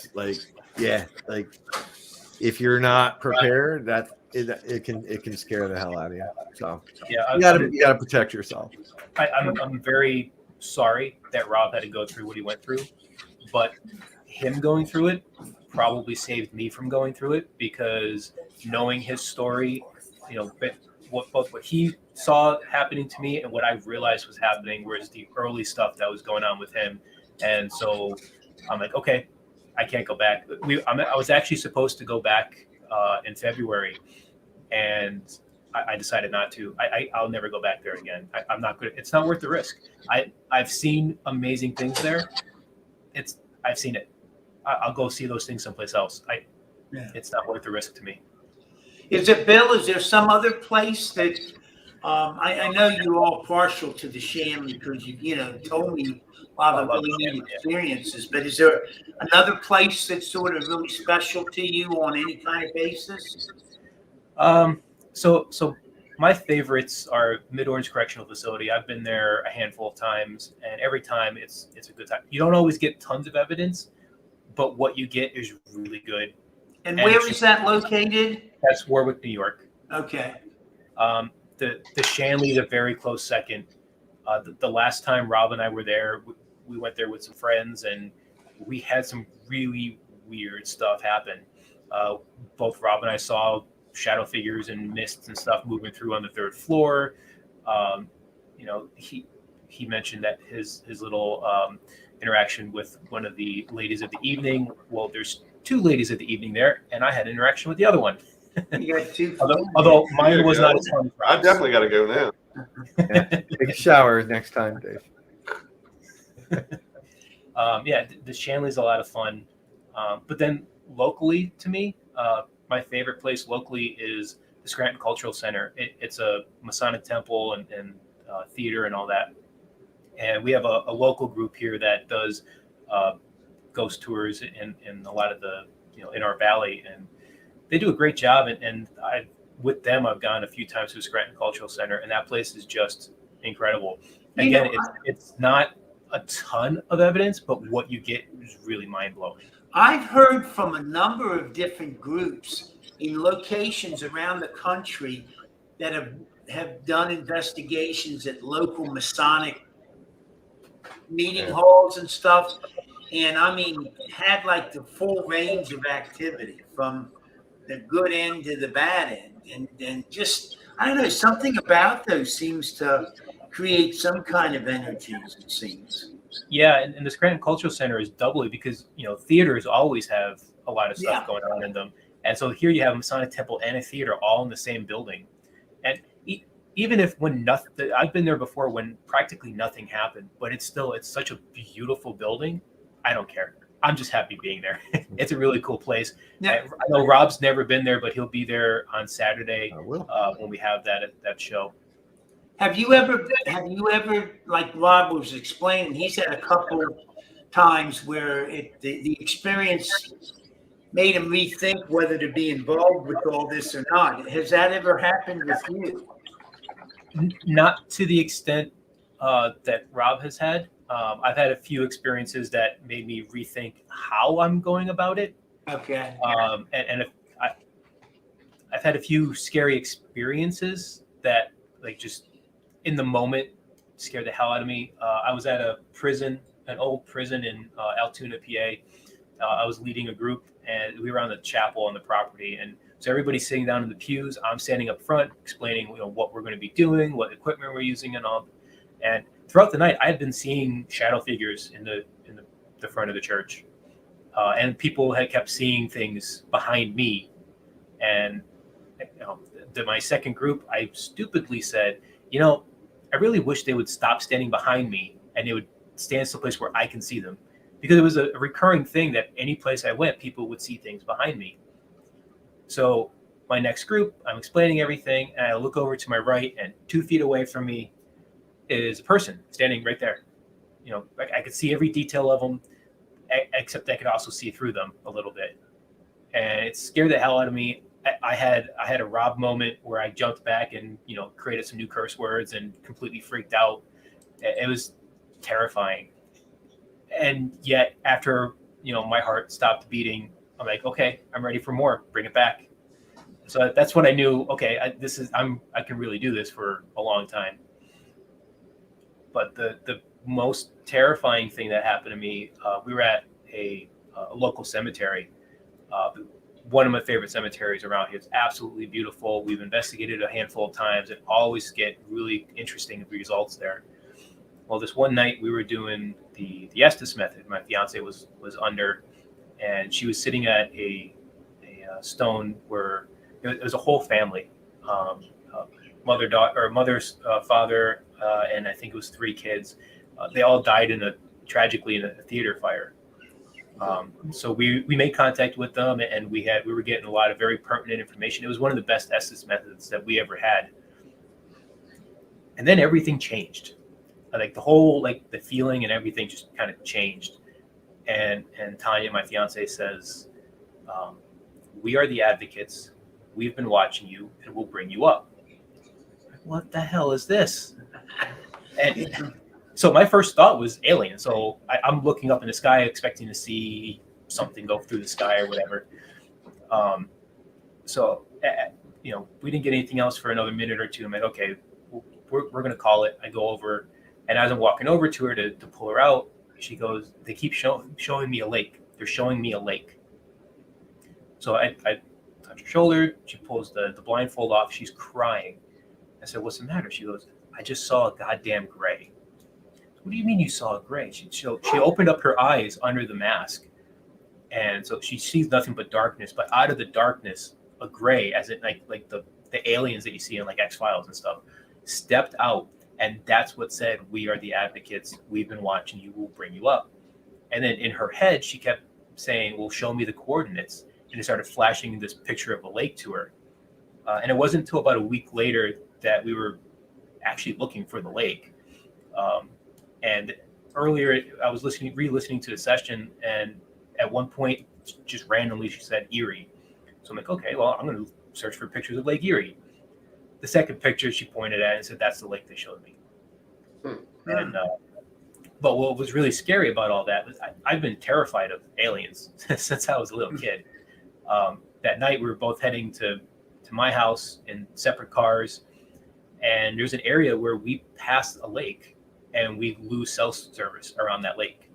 if you're not prepared, that it can scare the hell out of you. So you gotta protect yourself. I'm very sorry that Rob had to go through what he went through, but him going through it probably saved me from going through it, because knowing his story, both what he saw happening to me and what I realized was happening was the early stuff that was going on with him. And so I'm like, okay, I can't go back. I was actually supposed to go back in February, and I decided not to. I'll never go back there again. I'm not good. It's not worth the risk. I've seen amazing things there. I've seen it. I'll go see those things someplace else. It's not worth the risk to me. Is it, Bill? Is there some other place that I know you're all partial to the Shanley because you told me a lot of really neat experiences, but is there another place that's sort of really special to you on any kind of basis? So my favorites are Mid-Orange Correctional Facility. I've been there a handful of times, and every time it's a good time. You don't always get tons of evidence, but what you get is really good. And where is that located? That's Warwick, New York. Okay. The Shanley is a very close second. The last time Rob and I were there, we went there with some friends, and we had some really weird stuff happen. Both Rob and I saw shadow figures and mists and stuff moving through on the 3rd floor. He mentioned that his little interaction with one of the ladies of the evening. Well, there's 2 ladies of the evening there, and I had an interaction with the other one. You got 2. although mine was not as fun. I definitely got to go now. Take a shower next time, Dave. The Shanley's a lot of fun. But then locally, to me, my favorite place locally is the Scranton Cultural Center. It's a Masonic temple and theater and all that. And we have a local group here that does ghost tours in a lot of the, in our valley. And they do a great job. And with them, I've gone a few times to the Scranton Cultural Center, and that place is just incredible. Again, it's not a ton of evidence, but what you get is really mind blowing. I've heard from a number of different groups in locations around the country that have done investigations at local Masonic meeting halls and stuff. And I mean, had like the full range of activity from the good end to the bad end. And just, I don't know, something about those seems to create some kind of energies, it seems. Yeah, and the Scranton Cultural Center is doubly because, you know, theaters always have a lot of stuff going on in them. And so here you have a Masonic temple and a theater all in the same building. And even if when nothing, I've been there before when practically nothing happened, but it's such a beautiful building. I don't care. I'm just happy being there. It's a really cool place. Yeah. I know Rob's never been there, but he'll be there on Saturday when we have that show. Have you ever, like Rob was explaining, he's had a couple of times where the experience made him rethink whether to be involved with all this or not. Has that ever happened with you? Not to the extent that Rob has had. I've had a few experiences that made me rethink how I'm going about it. Okay. And I've had a few scary experiences that, like, just in the moment scared the hell out of me. I was at an old prison in Altoona, PA. I was leading a group, and we were on the chapel on the property, and so everybody's sitting down in the pews. I'm standing up front explaining, you know, what we're going to be doing, what equipment we're using, and all. And throughout the night, I had been seeing shadow figures in the front of the church, and people had kept seeing things behind me. And to my second group, I stupidly said, you know, I really wish they would stop standing behind me and they would stand someplace where I can see them, because it was a recurring thing that any place I went, people would see things behind me. So my next group, I'm explaining everything, and I look over to my right, and 2 feet away from me is a person standing right there. You know, I could see every detail of them, except I could also see through them a little bit, and it scared the hell out of me. I had a Rob moment where I jumped back and, you know, created some new curse words and completely freaked out. It was terrifying. And yet after, you know, my heart stopped beating, I'm like, okay, I'm ready for more. Bring it back. So that's when I knew, okay, I can really do this for a long time. But the most terrifying thing that happened to me, we were at a local cemetery. One of my favorite cemeteries around here. It's absolutely beautiful. We've investigated a handful of times and always get really interesting results there. Well, this one night we were doing the Estes method. My fiance was under, and she was sitting at a stone where it was a whole family, mother's father, and I think it was 3 kids. They all died tragically in a theater fire. So we made contact with them, and we were getting a lot of very pertinent information. It was one of the best Estes methods that we ever had. And then everything changed. Like the whole, like the feeling and everything just kind of changed. And Tanya, my fiance, says, we are the advocates. We've been watching you, and we'll bring you up. What the hell is this? And so my first thought was alien. So I'm looking up in the sky, expecting to see something go through the sky or whatever. You know, we didn't get anything else for another minute or two. I'm like, okay, we're going to call it. I go over, and as I'm walking over to her to pull her out, she goes, they keep showing me a lake. They're showing me a lake. So I touch her shoulder. She pulls the blindfold off. She's crying. I said, what's the matter? She goes, I just saw a goddamn gray. What do you mean you saw a gray? She opened up her eyes under the mask, and so she sees nothing but darkness. But out of the darkness, a gray, as it like the aliens that you see in like X-Files and stuff, stepped out, and that's what said, "We are the advocates. We've been watching you. We'll bring you up." And then in her head, she kept saying, "Well, show me the coordinates," and it started flashing this picture of a lake to her. And it wasn't until about a week later that we were actually looking for the lake. And earlier, I was re-listening to the session, and at one point, just randomly, she said Erie. So I'm like, okay, well, I'm going to search for pictures of Lake Erie. The second picture she pointed at and said, that's the lake they showed me. And But what was really scary about all that was I've been terrified of aliens since I was a little kid. That night we were both heading to my house in separate cars, and there's an area where we passed a lake and we lose cell service around that lake.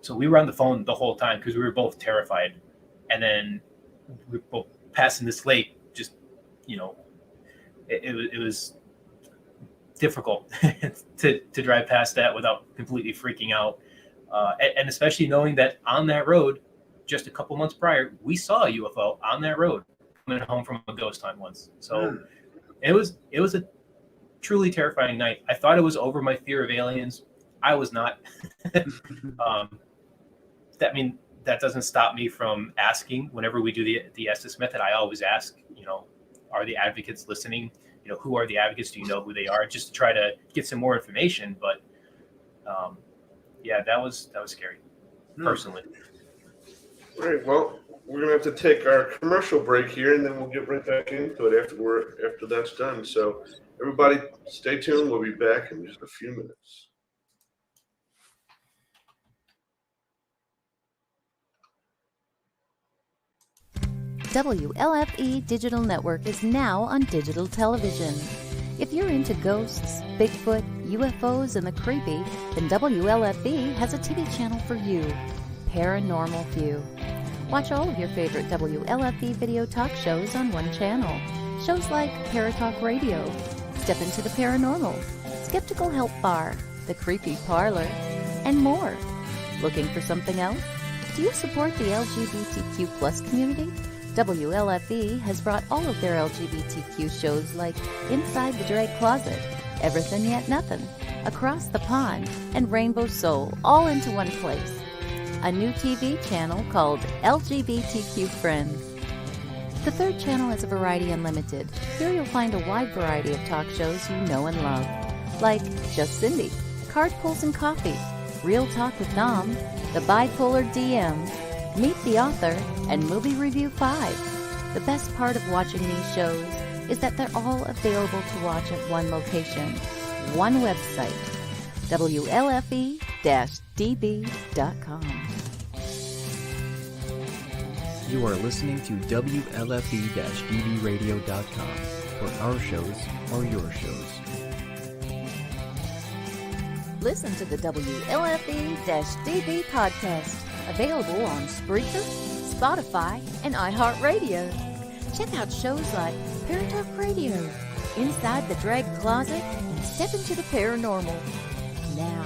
So we were on the phone the whole time because we were both terrified. And then we were both passing this lake, just, it was difficult to drive past that without completely freaking out. And especially knowing that on that road, just a couple months prior, we saw a UFO on that road coming home from a ghost hunt once. So it was a truly terrifying night. I thought it was over my fear of aliens. I was not. That doesn't stop me from asking whenever we do the Estes method. I always ask, are the advocates listening? Who are the advocates? Do you know who they are? Just to try to get some more information. But that was scary, personally. All right. Well, we're gonna have to take our commercial break here, and then we'll get right back into it after that's done. So, everybody, stay tuned. We'll be back in just a few minutes. WLFE Digital Network is now on digital television. If you're into ghosts, Bigfoot, UFOs, and the creepy, then WLFE has a TV channel for you, Paranormal View. Watch all of your favorite WLFE video talk shows on one channel. Shows like Paratalk Radio, Step Into the Paranormal, Skeptical Help Bar, The Creepy Parlor, and more. Looking for something else? Do you support the LGBTQ plus community? WLFE has brought all of their LGBTQ shows like Inside the Drag Closet, Everything Yet Nothing, Across the Pond, and Rainbow Soul all into one place. A new TV channel called LGBTQ Friends. The third channel is Variety Unlimited. Here you'll find a wide variety of talk shows you know and love, like Just Cindy, Card Pulls and Coffee, Real Talk with Dom, The Bipolar DMs, Meet the Author, and Movie Review 5. The best part of watching these shows is that they're all available to watch at one location, one website, WLFE-DB.com. You are listening to WLFE-DBradio.com, where our shows are your shows. Listen to the WLFE-DB podcast, available on Spreaker, Spotify, and iHeartRadio. Check out shows like Paratalk Radio, Inside the Drag Closet, and Step Into the Paranormal. Now,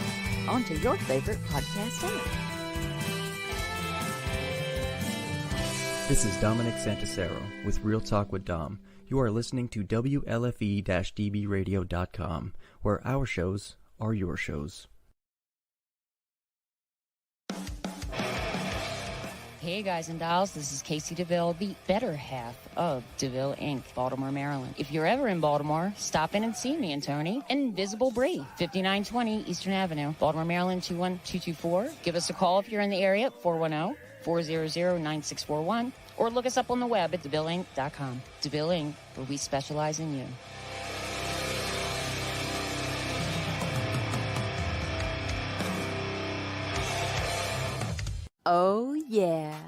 on to your favorite podcast app. This is Dominic Santasero with Real Talk with Dom. You are listening to WLFE-DBradio.com, where our shows are your shows. Hey guys and dolls, this is Casey DeVille, the better half of DeVille Inc., Baltimore, Maryland. If you're ever in Baltimore, stop in and see me and Tony. Invisible Bree, 5920 Eastern Avenue, Baltimore, Maryland, 21224. Give us a call if you're in the area at 410-400-9641, or look us up on the web at DeVilleInc.com. DeVille Inc., where we specialize in you. Oh, yeah.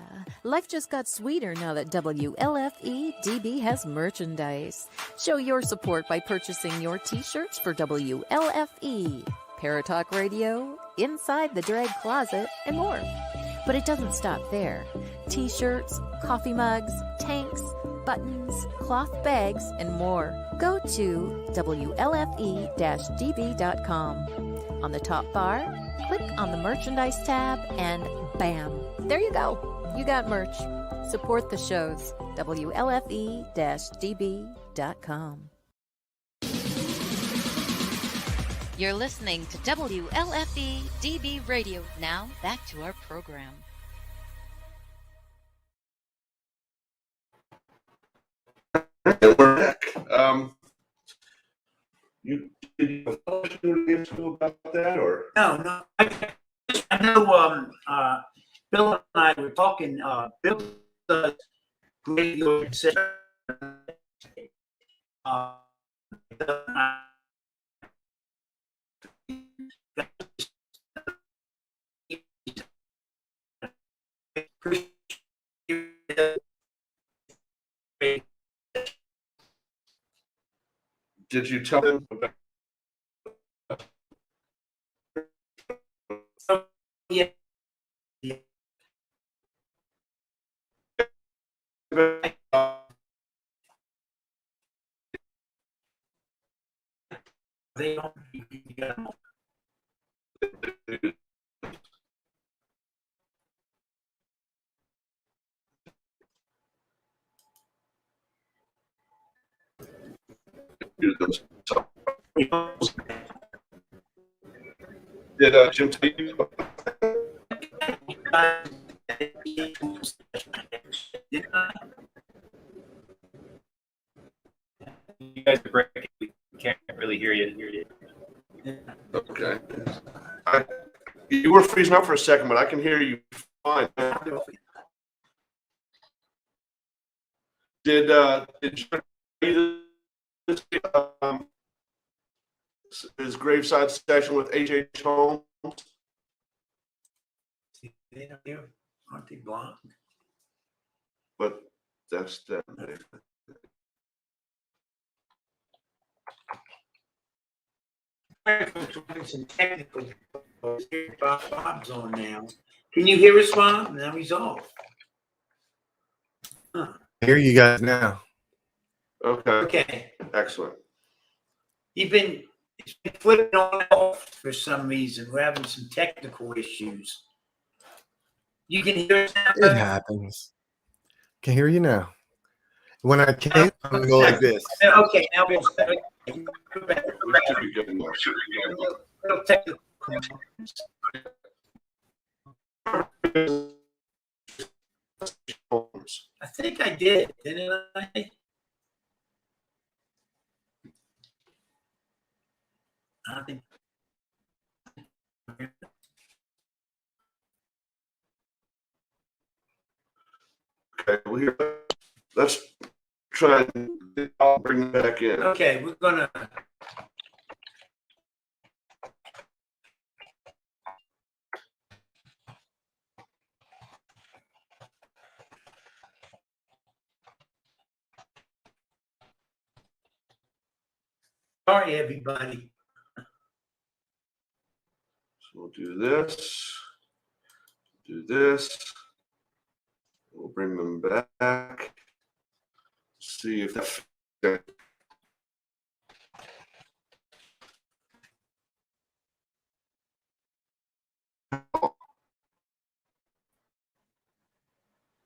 Life just got sweeter now that WLFE-DB has merchandise. Show your support by purchasing your t-shirts for WLFE, Paratalk Radio, Inside the Drag Closet, and more. But it doesn't stop there. T-shirts, coffee mugs, tanks, buttons, cloth bags, and more. Go to WLFE-DB.com. On the top bar, click on the merchandise tab and bam, there you go. You got merch. Support the shows. WLFE-DB.com. You're listening to WLFE DB Radio. Now, back to our program. And we're back. You about that, or No. I know Bill and I were talking. Bill does radio Did you tell him about Yeah. They don't. Did Jim tell you? You guys are breaking. We can't really hear you. Okay. You were freezing up for a second, but I can hear you fine. Did you his graveside session with H.H. Holmes? Aren't they blonde? But that's that. Some technical Bob's on now. Can you hear us, Bob? Now he's off. I hear you guys now. Okay. Okay. Excellent. It's been flipping on and off for some reason. We're having some technical issues. You can hear us now? It happens. Can hear you now. When I can't, I'm gonna go like this. Okay, now we'll We should be good now. little technical. I think I did, didn't I? I think. Okay, well, here, let's try and I'll bring it back in. Okay, we're gonna. Sorry, everybody. So we'll do this. Do this. We'll bring them back. See if that.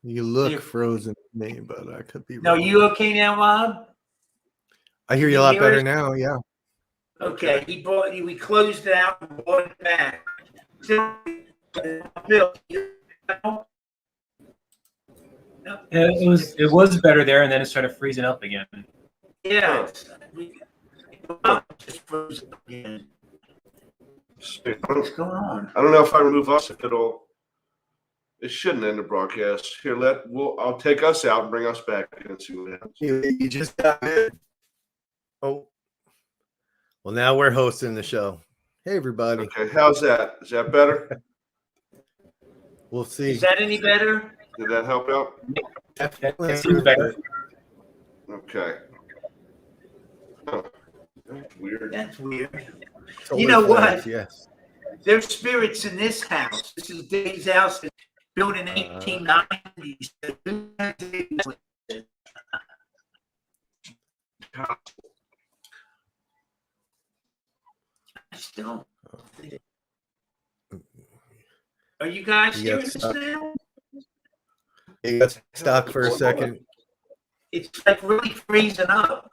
You look frozen to me, but I could be wrong. No, you okay now, Bob? I hear you a lot better now. Yeah. Okay, we closed it out and brought it back. Bill, It was better there, and then it started freezing up again. yeah. Just froze up again. What's going on? I don't know if I remove us, if it'll. It shouldn't end the broadcast. Here, I'll take us out and bring us back and see what happens. You just got in. Oh. Well, now we're hosting the show. Hey, everybody. Okay, how's that? Is that better? We'll see. Is that any better? Did that help out? Definitely. It seems better. Okay. Huh. That's weird. That's weird. Totally You know flat, what? Yes. There's spirits in this house. This is Dave's house. It's built in 1890s. I still. Are you guys You got hearing this stuck. now? You got stuck for a second. It's like really freezing up.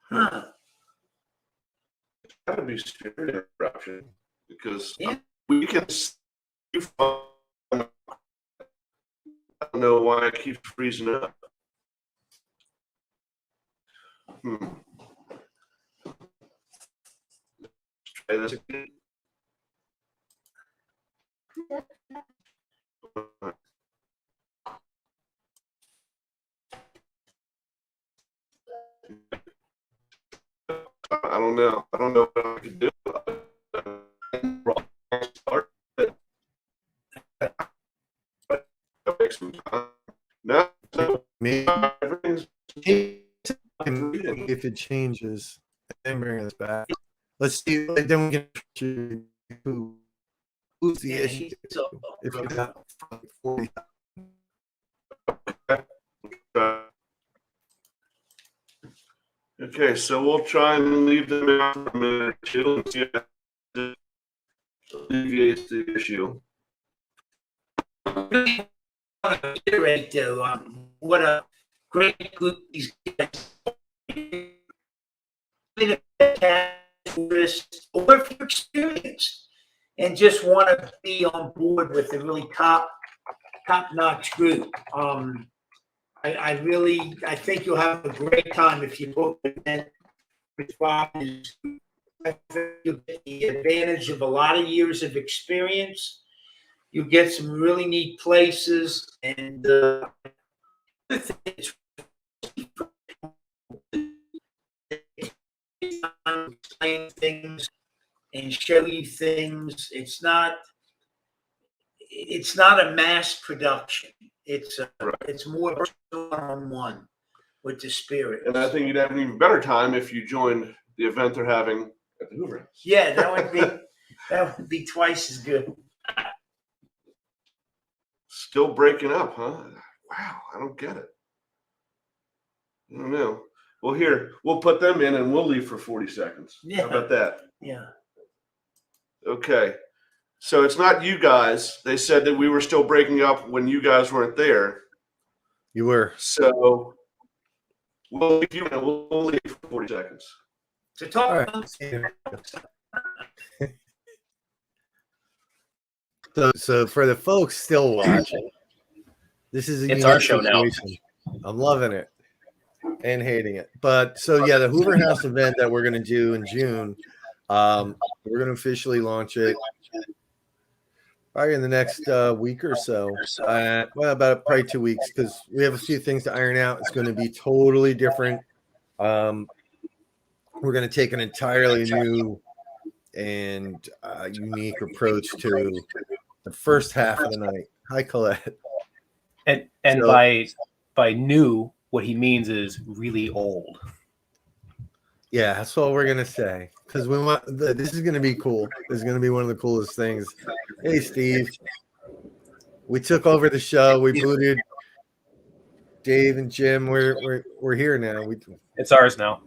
Huh. Gotta be stereo interruption because Yeah. we can. I don't know why it keeps freezing up. Let's try this again. I don't know. I don't know what I can do. take some time. No, Maybe everything's if it changes, then bring us back. Let's see. Like, then we can who's the issue. If you got 40. Okay, so we'll try and leave them out for a minute or two and see if that alleviates the issue. Reiterate though, what a great group these guys are. Or if you're experienced and just want to be on board with a really top-notch group, I think you'll have a great time if you book an event with Rob. You'll get the advantage of a lot of years of experience. You get some really neat places, and the other thing is explain things and show you things. It's not a mass production. It's more one-on-one with the spirit. And I think you'd have an even better time if you joined the event they're having at the Hoover House. Yeah, that would be twice as good. Still breaking up, huh? Wow, I don't get it. I don't know. Well, here, we'll put them in and we'll leave for 40 seconds. Yeah. How about that? Yeah. Okay. So it's not you guys. They said that we were still breaking up when you guys weren't there. You were. So we'll leave you and we'll leave for 40 seconds. To talk All about So for the folks still watching, this is It's our show now. I'm loving it and hating it. But so yeah, the Hoover House event that we're gonna do in June, we're gonna officially launch it probably in the next week or so. Well, about probably 2 weeks, because we have a few things to iron out. It's going to be totally different. We're going to take an entirely new and unique approach to the first half of the night. Hi, Colette. And So- by new, what he means is really old. Yeah, that's all we're gonna say, because we want this is gonna be cool. This is gonna be one of the coolest things. Hey, Steve, we took over the show. We booted Dave and Jim. We're here now. It's ours now.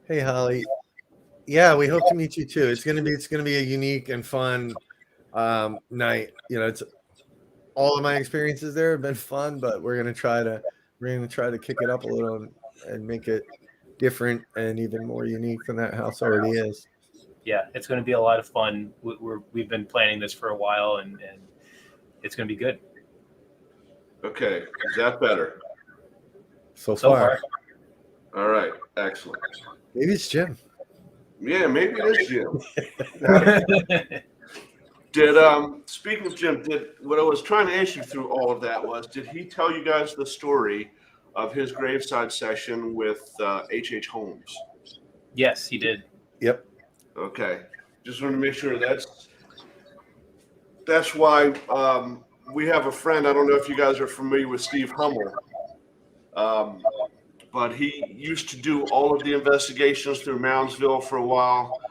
Hey, Holly. Yeah, we hope to meet you too. It's gonna be a unique and fun night. You know, it's all of my experiences there have been fun, but we're gonna try to kick it up a little and make it different and even more unique than that house already is. Yeah, it's going to be a lot of fun. We've been planning this for a while, and it's going to be good. Okay, is that better? So far. All right, excellent. Maybe it's Jim. Yeah, maybe it is Jim. Speaking of Jim, what I was trying to ask you through all of that was, did he tell you guys the story of his graveside session with H.H. Holmes? Yes, he did. Yep. Okay, just wanted to make sure that's why we have a friend. I don't know if you guys are familiar with Steve Hummel, but he used to do all of the investigations through Moundsville for a while.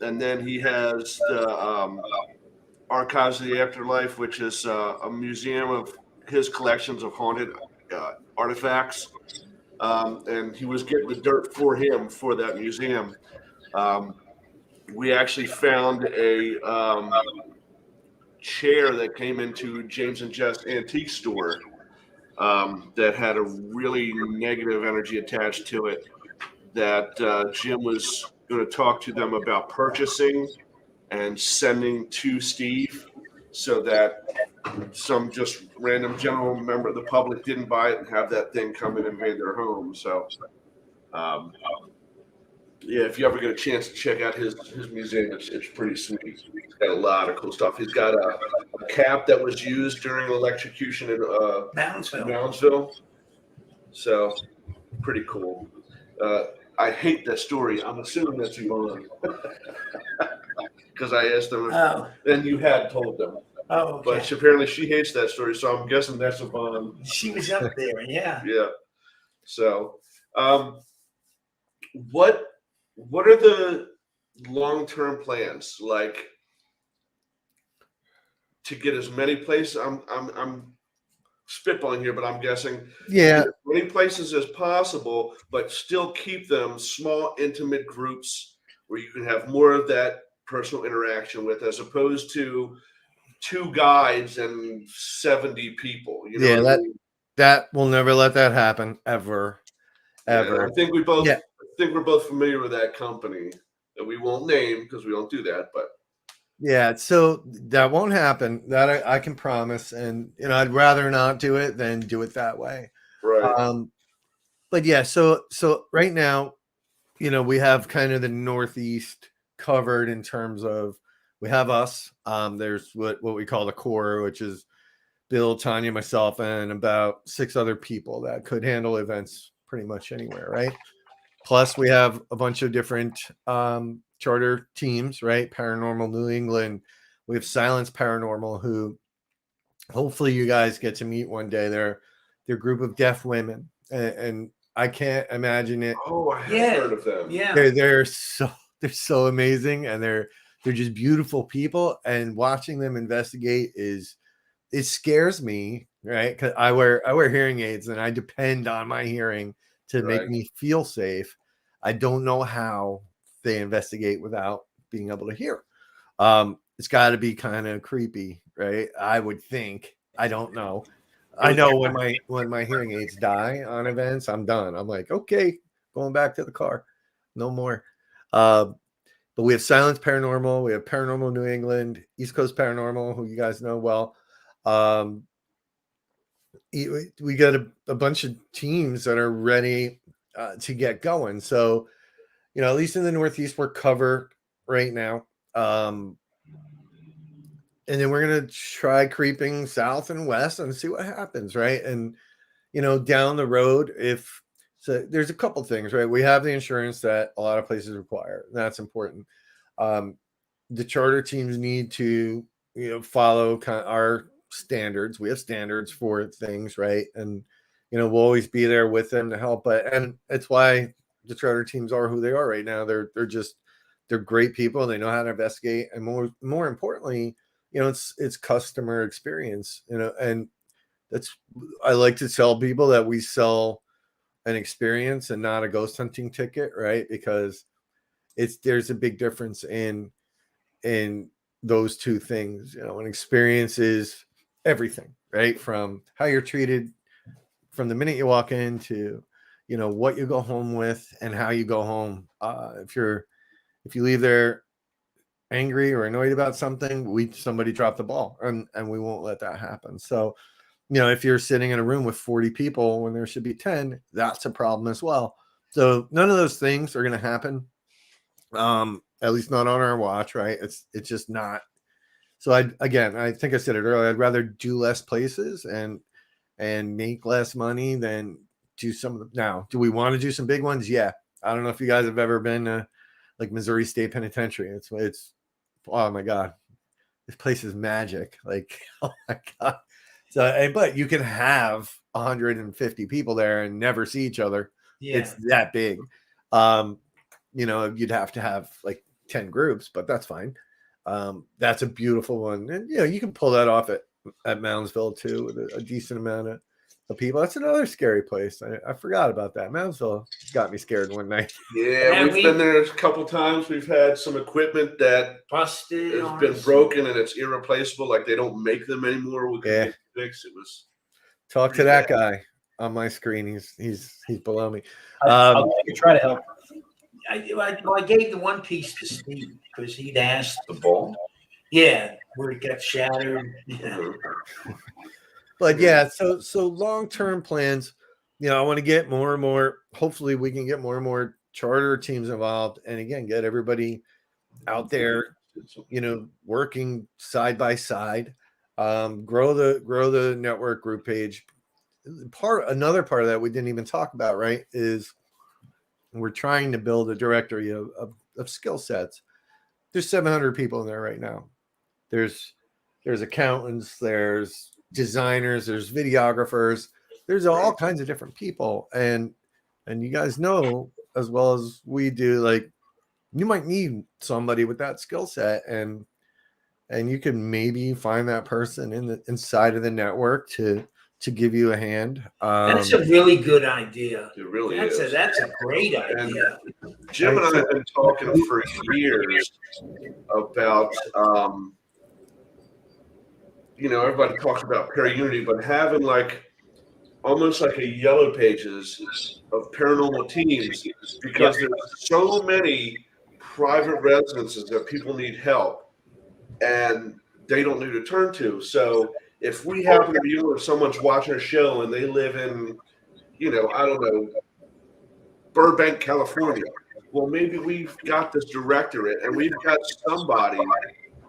And then he has the Archives of the Afterlife, which is a museum of his collections of haunted artifacts. And he was getting the dirt for him for that museum. We actually found a chair that came into James and Jess Antique Store that had a really negative energy attached to it that Jim was going to talk to them about purchasing and sending to Steve so that some just random general member of the public didn't buy it and have that thing come and invade their home. So, yeah, if you ever get a chance to check out his museum, it's pretty sweet. He's got a lot of cool stuff. He's got a cap that was used during electrocution in Moundsville. So, pretty cool. I hate that story. I'm assuming that's Yvonne. because I asked them, Oh, and you had told them. oh, But okay. apparently she hates that story, so I'm guessing that's a bond. She was up there, yeah. Yeah. So, what are the long-term plans like to get as many places? I'm spitballing here, but I'm guessing Yeah. get as many places as possible, but still keep them small, intimate groups where you can have more of that personal interaction with, as opposed to 2 guides and 70 people. You know Yeah, what I mean? that will never let that happen ever. Yeah, I think Yeah. we're both familiar with that company that we won't name because we don't do that. But Yeah, so that won't happen. That I can promise. And I'd rather not do it than do it that way. right, But yeah, so right now, we have kind of the Northeast covered in terms of we have us. There's what we call the core, which is Bill, Tanya, myself, and about 6 other people that could handle events pretty much anywhere, right? Plus, we have a bunch of different charter teams, right? Paranormal New England. We have Silence Paranormal, who hopefully you guys get to meet one day. They're a group of deaf women, and I can't imagine it. oh, I have Yeah, heard of them. yeah. They're so amazing, and they're just beautiful people. And watching them investigate it scares me, right? Because I wear hearing aids, and I depend on my hearing to make Right. me feel safe. I don't know how they investigate without being able to hear. It's got to be kind of creepy, right? I would think. I don't know. I know when my hearing aids die on events, I'm done. I'm like, okay, going back to the car, no more. But we have Silence Paranormal, we have Paranormal New England, East Coast Paranormal, who you guys know well. We got a bunch of teams that are ready to get going. So, at least in the Northeast, we're covered right now. And then we're going to try creeping south and west and see what happens, right? And, down the road, there's a couple things, right? We have the insurance that a lot of places require. That's important. The charter teams need to, follow kind of our standards. We have standards for things, right? And we'll always be there with them to help. And it's why the charter teams are who they are right now. They're great people. They know how to investigate, and more importantly, it's customer experience. And I like to tell people that we sell an experience and not a ghost hunting ticket, right? Because there's a big difference in those two things. An experience is everything, right? From how you're treated from the minute you walk in to, what you go home with and how you go home. If you leave there angry or annoyed about something, somebody dropped the ball, and we won't let that happen. So, if you're sitting in a room with 40 people when there should be 10, that's a problem as well. So none of those things are going to happen. At least not on our watch, right? It's just not. So I think I said it earlier, I'd rather do less places and make less money than do some of them. Now, do we want to do some big ones? Yeah. I don't know if you guys have ever been to like Missouri State Penitentiary. It's oh my God, this place is magic. Like, oh my God. So, but you can have 150 people there and never see each other. Yeah. It's that big. You'd have to have like 10 groups, but that's fine. That's a beautiful one. And, you can pull that off at Moundsville too, with a decent amount of people. That's another scary place. I forgot about that. Moundsville got me scared one night. Yeah, we've been there a couple times. We've had some equipment that busted, has been broken and it's irreplaceable. Like they don't make them anymore. We could fix it. Was talk to that guy on my screen. He's below me. I'll try to help. I gave the one piece to Steve because he'd asked the ball. Yeah, where it got shattered. Yeah. But yeah, so long-term plans, I want to get more and more, hopefully we can get more and more charter teams involved, and again, get everybody out there, working side by side, grow the network group page. Another part of that we didn't even talk about, right, is we're trying to build a directory of skill sets. there's 700 people in there right now. There's accountants, there's designers, there's videographers, there's all kinds of different people. And you guys know as well as we do, like, you might need somebody with that skill set, and you can maybe find that person inside of the network to give you a hand. That's a really good idea. It really is. That's a great idea. And Jim and I have been talking for years about, everybody talks about Paraunity, but having like almost like a yellow pages of paranormal teams, because there's so many private residences that people need help and they don't know who to turn to. So if we happen to be where someone's watching a show and they live in, I don't know, Burbank, California, well, maybe we've got this directorate and we've got somebody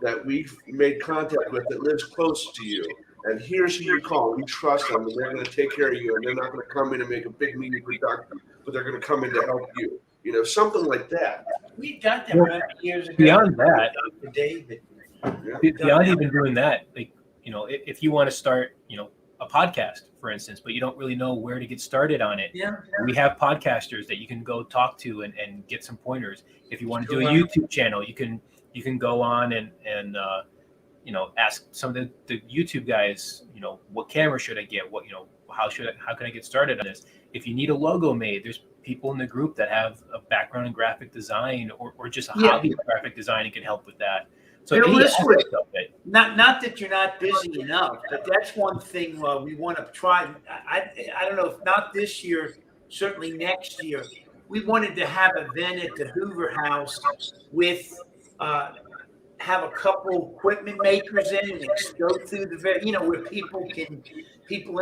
that we've made contact with that lives close to you. And here's who you call. We trust them, and they're going to take care of you. And they're not going to come in and make a big media production, but they're going to come in to help you. Something like that. We got that years ago. Beyond that, Dr. David. Beyond even doing that, like, if you want to start, a podcast, for instance, but you don't really know where to get started on it. Yeah. We have podcasters that you can go talk to and get some pointers. If you want to do a YouTube channel, you can go on and ask some of the YouTube guys, what camera should I get? How can I get started on this? If you need a logo made, there's people in the group that have a background in graphic design or just a hobby of graphic design and can help with that. So not that you're not busy enough, but that's one thing we want to try. I don't know, if not this year, certainly next year. We wanted to have an event at the Hoover House with have a couple equipment makers in and go through where people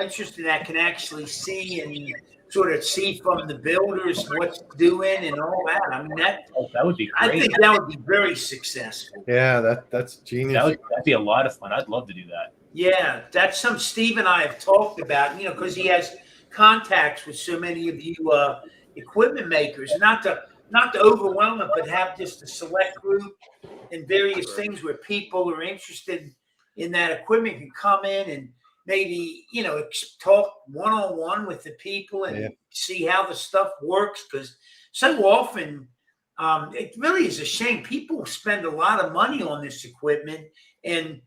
interested in that can actually see and sort of see from the builders what's doing and all that. I mean, that would be great. I think that would be very successful. Yeah, that's genius. That'd be a lot of fun. I'd love to do that. Yeah, that's something Steve and I have talked about, because he has contacts with so many of you equipment makers, not to overwhelm it, but have just a select group and various things where people are interested in that equipment can come in and maybe, talk one-on-one with the people and see how the stuff works. Because so often it really is a shame. People spend a lot of money on this equipment and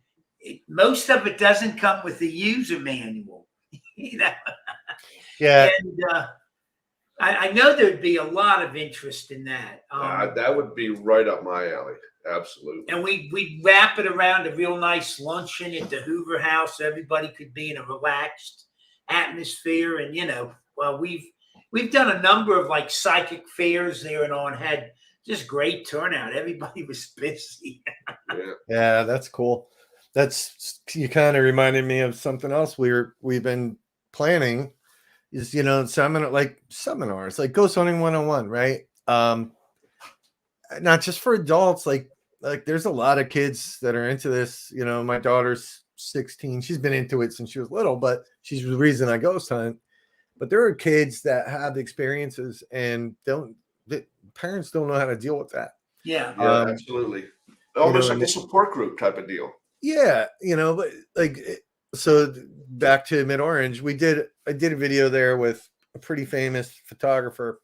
most of it doesn't come with the user manual. Yeah. And I know there'd be a lot of interest in that. That would be right up my alley. Absolutely. And we wrap it around a real nice luncheon at the Hoover House. So everybody could be in a relaxed atmosphere. And, we've done a number of like psychic fairs there and on, had just great turnout. Everybody was busy. Yeah, that's cool. You kind of reminded me of something else we've been planning is, seminars, like Ghost Hunting 101, right? Not just for adults, like there's a lot of kids that are into this. My daughter's 16. She's been into it since she was little, but she's the reason I ghost hunt. But there are kids that have experiences and the parents don't know how to deal with that. Yeah, absolutely. Almost like a support group type of deal. Yeah, but so back to Mid Orange, I did a video there with a pretty famous photographer.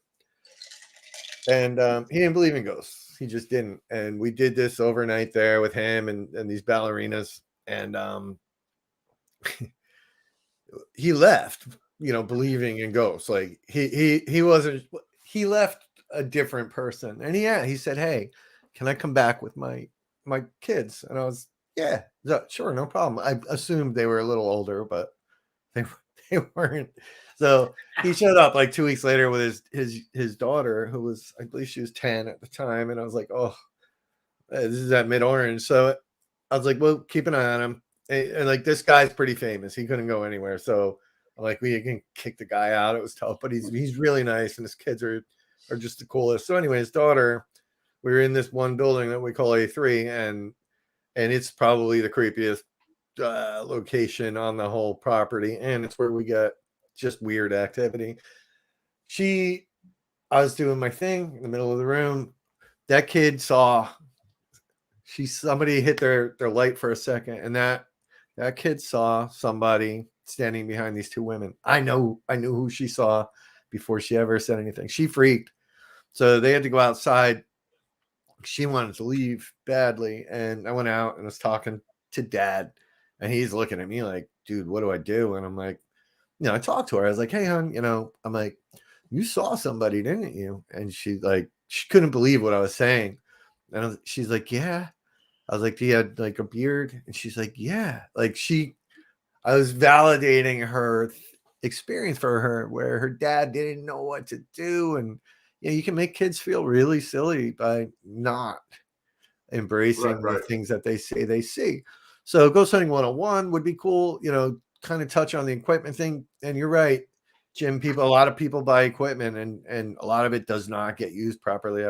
And he didn't believe in ghosts. He just didn't. And we did this overnight there with him and these ballerinas. And he left, believing in ghosts. Like he wasn't. He left a different person. And he said, "Hey, can I come back with my kids?" And I was, "Yeah, sure, no problem." I assumed they were a little older, but they weren't. So he showed up like 2 weeks later with his daughter, who was, I believe she was 10 at the time. And I was like, oh, this is at Mid Orange. So I was like, well, keep an eye on him. And like, this guy's pretty famous. He couldn't go anywhere. So like, we can kick the guy out. It was tough, but he's really nice. And his kids are just the coolest. So anyway, his daughter, we were in this one building that we call A3, and it's probably the creepiest location on the whole property. And it's where we get just weird activity. I was doing my thing in the middle of the room. That kid saw somebody hit their light for a second, and that kid saw somebody standing behind these two women. I knew who she saw before she ever said anything. She freaked. So they had to go outside. She wanted to leave badly. And I went out and was talking to Dad. And he's looking at me like, dude, what do I do? And I'm like, I talked to her. I was like, hey, hon, I'm like, you saw somebody, didn't you? And she couldn't believe what I was saying. And she's like, yeah. I was like, do you have like a beard? And she's like, yeah. Like I was validating her experience for her where her dad didn't know what to do. And you can make kids feel really silly by not embracing the things that they say they see. So Ghost Hunting 101 would be cool, kind of touch on the equipment thing. And you're right, Jim, a lot of people buy equipment and a lot of it does not get used properly.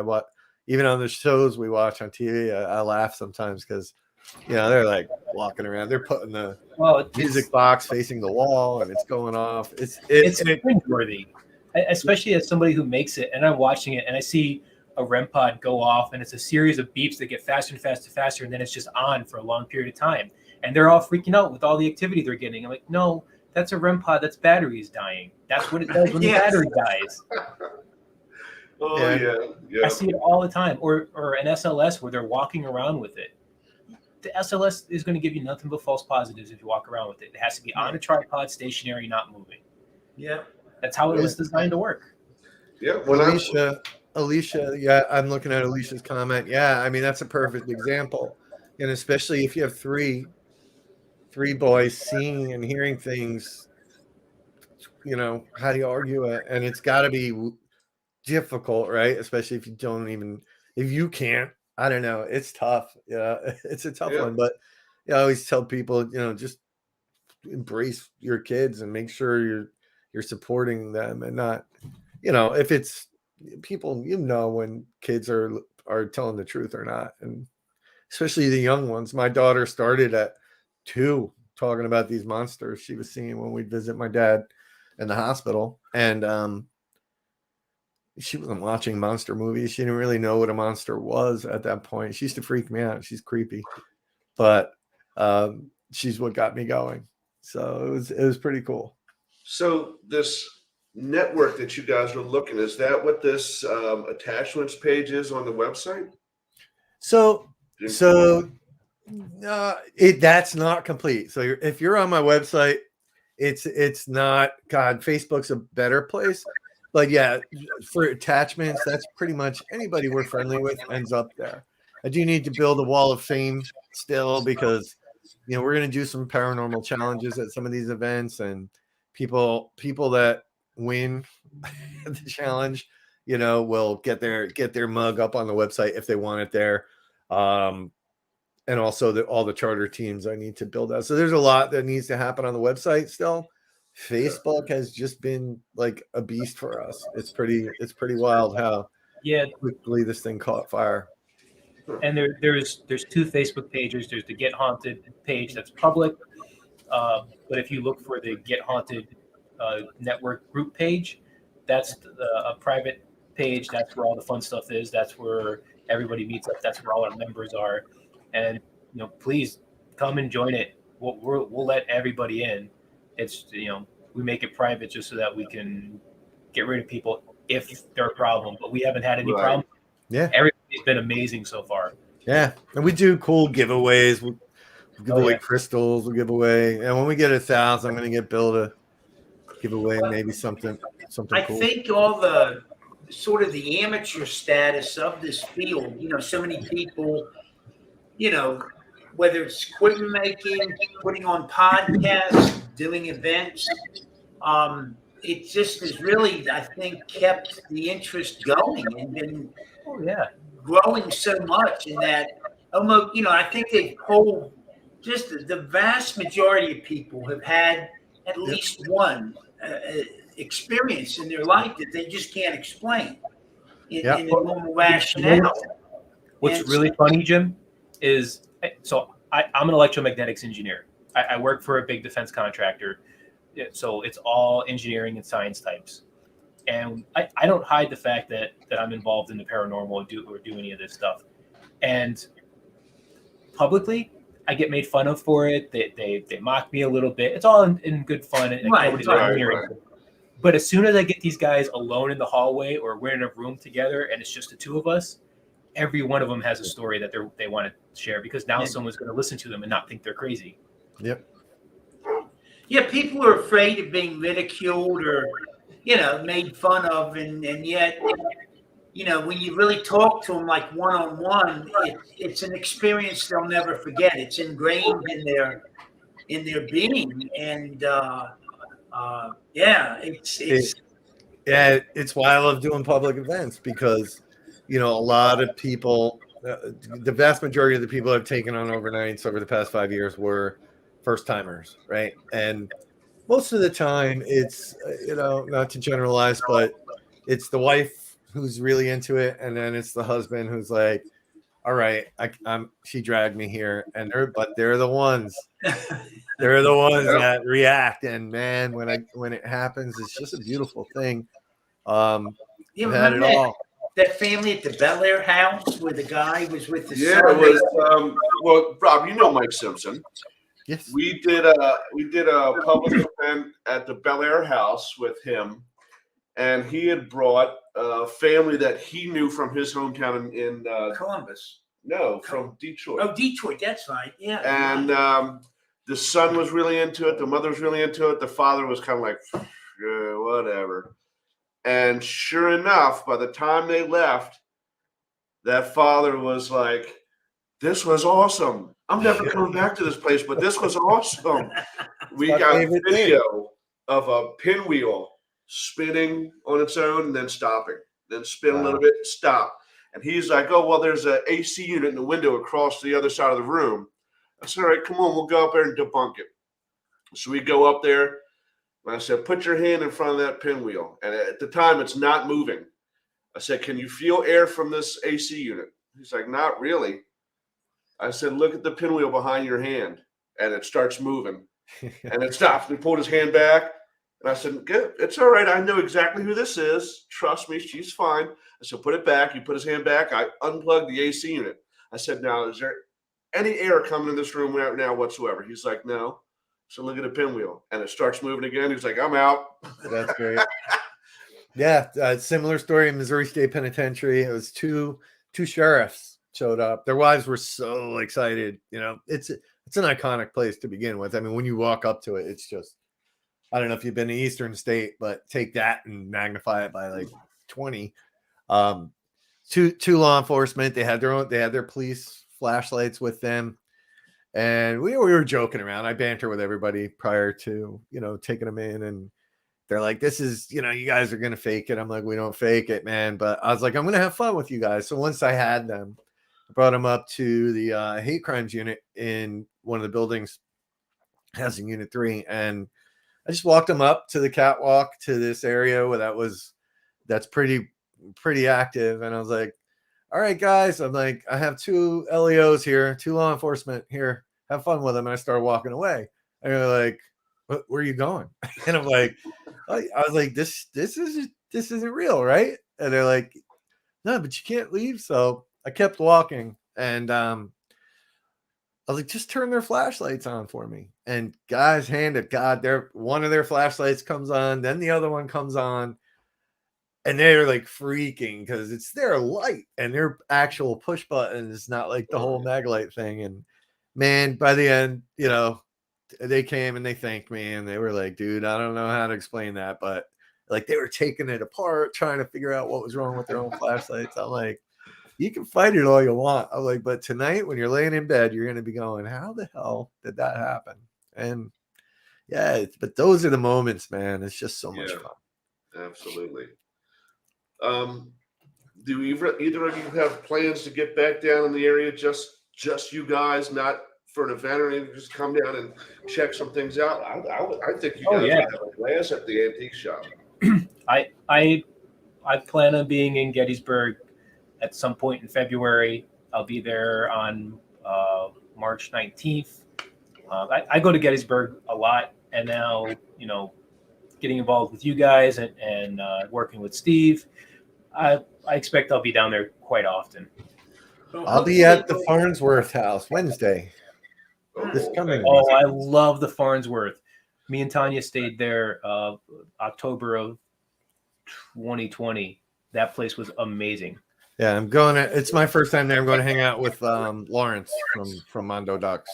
Even on the shows we watch on TV, I laugh sometimes because, they're like walking around. They're putting the music box facing the wall and it's going off. It's cringeworthy, especially as somebody who makes it. And I'm watching it and I see a REM pod go off and it's a series of beeps that get faster and faster and faster. And then it's just on for a long period of time. And they're all freaking out with all the activity they're getting. I'm like, no, that's a REM pod. That's batteries dying. That's what it does when the battery dies. Yeah. I see it all the time. Or an SLS where they're walking around with it. The SLS is going to give you nothing but false positives if you walk around with it. It has to be on a tripod, stationary, not moving. Yeah. That's how it was designed to work. Yeah. Alicia, yeah, I'm looking at Alicia's comment. Yeah, I mean, that's a perfect example. And especially if you have three boys seeing and hearing things, how do you argue it? And it's got to be difficult, right? Especially if you can't, I don't know. It's tough. Yeah, it's a tough one. But I always tell people, just embrace your kids and make sure you're supporting them and not, if it's people, when kids are telling the truth or not, and especially the young ones. My daughter started at 2 talking about these monsters she was seeing when we'd visit my dad in the hospital, and she wasn't watching monster movies. She didn't really know what a monster was at that point. She used to freak me out. She's creepy, but she's what got me going. So it was pretty cool. So this network that you guys are looking, is that what this attachments page is on the website? So that's not complete. So if you're on my website, it's not. God, Facebook's a better place. But yeah, for attachments, that's pretty much anybody we're friendly with ends up there. I do need to build a wall of fame still because we're going to do some paranormal challenges at some of these events, and people that win the challenge, will get their mug up on the website if they want it there. And also all the charter teams I need to build out. So there's a lot that needs to happen on the website still. Facebook has just been like a beast for us. It's pretty wild how quickly this thing caught fire. And there's 2 Facebook pages. There's the Get Haunted page that's public. But if you look for the Get Haunted network group page, that's a private page. That's where all the fun stuff is. That's where everybody meets up. That's where all our members are. And please come and join it. We'll let everybody in. It's we make it private just so that we can get rid of people if they're a problem. But we haven't had any problem. Yeah, everybody's been amazing so far. Yeah, and we do cool giveaways. We'll give away crystals. We'll give away, and when we get 1,000, I'm going to get Bill to give away maybe something cool. I think all the sort of the amateur status of this field. So many people. Whether it's equipment making, putting on podcasts, doing events, it just has really, I think, kept the interest going and been growing so much in that almost, I think they've pulled just the vast majority of people have had at least one experience in their life that they just can't explain in a normal rationale. What's really funny, Jim, is I'm an electromagnetics engineer. I work for a big defense contractor. So it's all engineering and science types. And I don't hide the fact that I'm involved in the paranormal or do any of this stuff. And publicly, I get made fun of for it. They mock me a little bit. It's all in good fun. And nobody's hearing it. But as soon as I get these guys alone in the hallway or we're in a room together and it's just the two of us, every one of them has a story that they want to share, because now someone's going to listen to them and not think they're crazy. Yep. Yeah, people are afraid of being ridiculed or, made fun of, and yet, when you really talk to them like one-on-one, it's an experience they'll never forget. It's ingrained in their being, and it's why I love doing public events, because a lot of people, the vast majority of the people I've taken on overnights over the past 5 years were first timers, right? And most of the time it's, not to generalize, but it's the wife who's really into it, and then it's the husband who's like, all right, she dragged me here, and they're the ones that react. And man, when it happens, it's just a beautiful thing. You remember that family at the Bel Air house where the guy was with the son? It was well, Rob, Mike Simpson. Yes. We did a public event at the Bel Air house with him, and he had brought a family that he knew from his hometown in Columbus. No, from Detroit. Oh, Detroit, that's right. Yeah. And the son was really into it. The mother was really into it. The father was kind of like, whatever. And sure enough, by the time they left, that father was like, this was awesome. I'm never coming back to this place, but this was awesome. We got a video of a pinwheel spinning on its own and then stopping, then spin a little bit, stop. And he's like, oh, well, there's an AC unit in the window across the other side of the room. I said, all right, come on, we'll go up there and debunk it. So we go up there. And I said, put your hand in front of that pinwheel. And at the time, it's not moving. I said, can you feel air from this AC unit? He's like, not really. I said, look at the pinwheel behind your hand. And it starts moving. And it stops. He pulled his hand back. And I said, good. It's all right. I know exactly who this is. Trust me, she's fine. I said, put it back. He put his hand back. I unplugged the AC unit. I said, now, is there any air coming in this room right now whatsoever? He's like, no. So look at the pinwheel, and it starts moving again. He's like, I'm out. That's great. Yeah, similar story in Missouri State Penitentiary. It was two sheriffs showed up. Their wives were so excited. It's an iconic place to begin with. I mean, when you walk up to it, it's just, I don't know if you've been to Eastern State, but take that and magnify it by like 20. Two law enforcement. They had their police flashlights with them. And we were joking around. I banter with everybody prior to, taking them in. And they're like, this is, you guys are going to fake it. I'm like, we don't fake it, man. But I was like, I'm going to have fun with you guys. So once I had them, I brought them up to the hate crimes unit in one of the buildings, housing unit 3. And I just walked them up to the catwalk to this area where that's pretty active. And I was like, all right, guys, I'm like, I have 2 LEOs here, 2 law enforcement here. Have fun with them. And I started walking away. And they're like, where are you going? And I'm like, I was like, this isn't real, right? And they're like, no, but you can't leave. So I kept walking. And I was like, just turn their flashlights on for me. And guys, hand to God, one of their flashlights comes on, then the other one comes on. And they're like freaking because it's their light and their actual push button is not like the whole Maglite thing. And man, by the end, they came and they thanked me and they were like, dude, I don't know how to explain that, but like they were taking it apart, trying to figure out what was wrong with their own flashlights. I'm like, you can fight it all you want. I'm like, but tonight when you're laying in bed, you're going to be going, how the hell did that happen? And yeah, but those are the moments, man. It's just so much fun. Absolutely. Do either of you have plans to get back down in the area? Just you guys, not for an event or anything, just come down and check some things out. I think you guys would have a blast at the antique shop. I plan on being in Gettysburg at some point in February. I'll be there on March 19th. I go to Gettysburg a lot, and now getting involved with you guys and working with Steve, I expect I'll be down there quite often. So I'll be at the hopefully- Farnsworth House Wednesday. This coming okay. Oh, I love the Farnsworth. Me and Tanya stayed there October of 2020. That place was amazing. Yeah, I'm going. It's my first time there. I'm going to hang out with Lawrence from Mondo Ducks.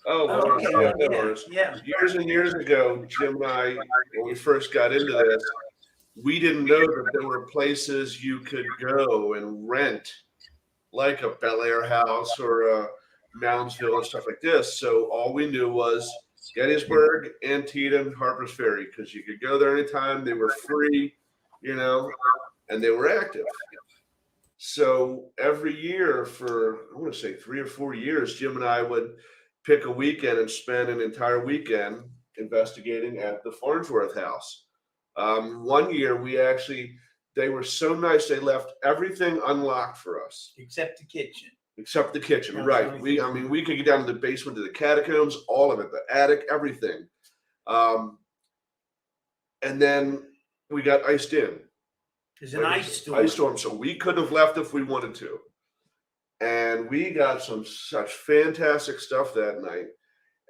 Oh, Oh, well, okay. yeah, Yeah, Lawrence. yeah. Years and years ago, Jim and I, when we first got into this, we didn't know that there were places you could go and rent, like a Bel Air house or a Moundsville and stuff like this. So all we knew was Gettysburg, Antietam, Harper's Ferry, because you could go there anytime. They were free, and they were active. So every year for, I want to say 3 or 4 years, Jim and I would pick a weekend and spend an entire weekend investigating at the Farnsworth House. One year they were so nice, they left everything unlocked for us. Except the kitchen. Except the kitchen, That's right? nice. We could get down to the basement, to the catacombs, all of it, the attic, everything. And then we got iced in. There's an ice storm. Ice storm, so we could have left if we wanted to. And we got such fantastic stuff that night.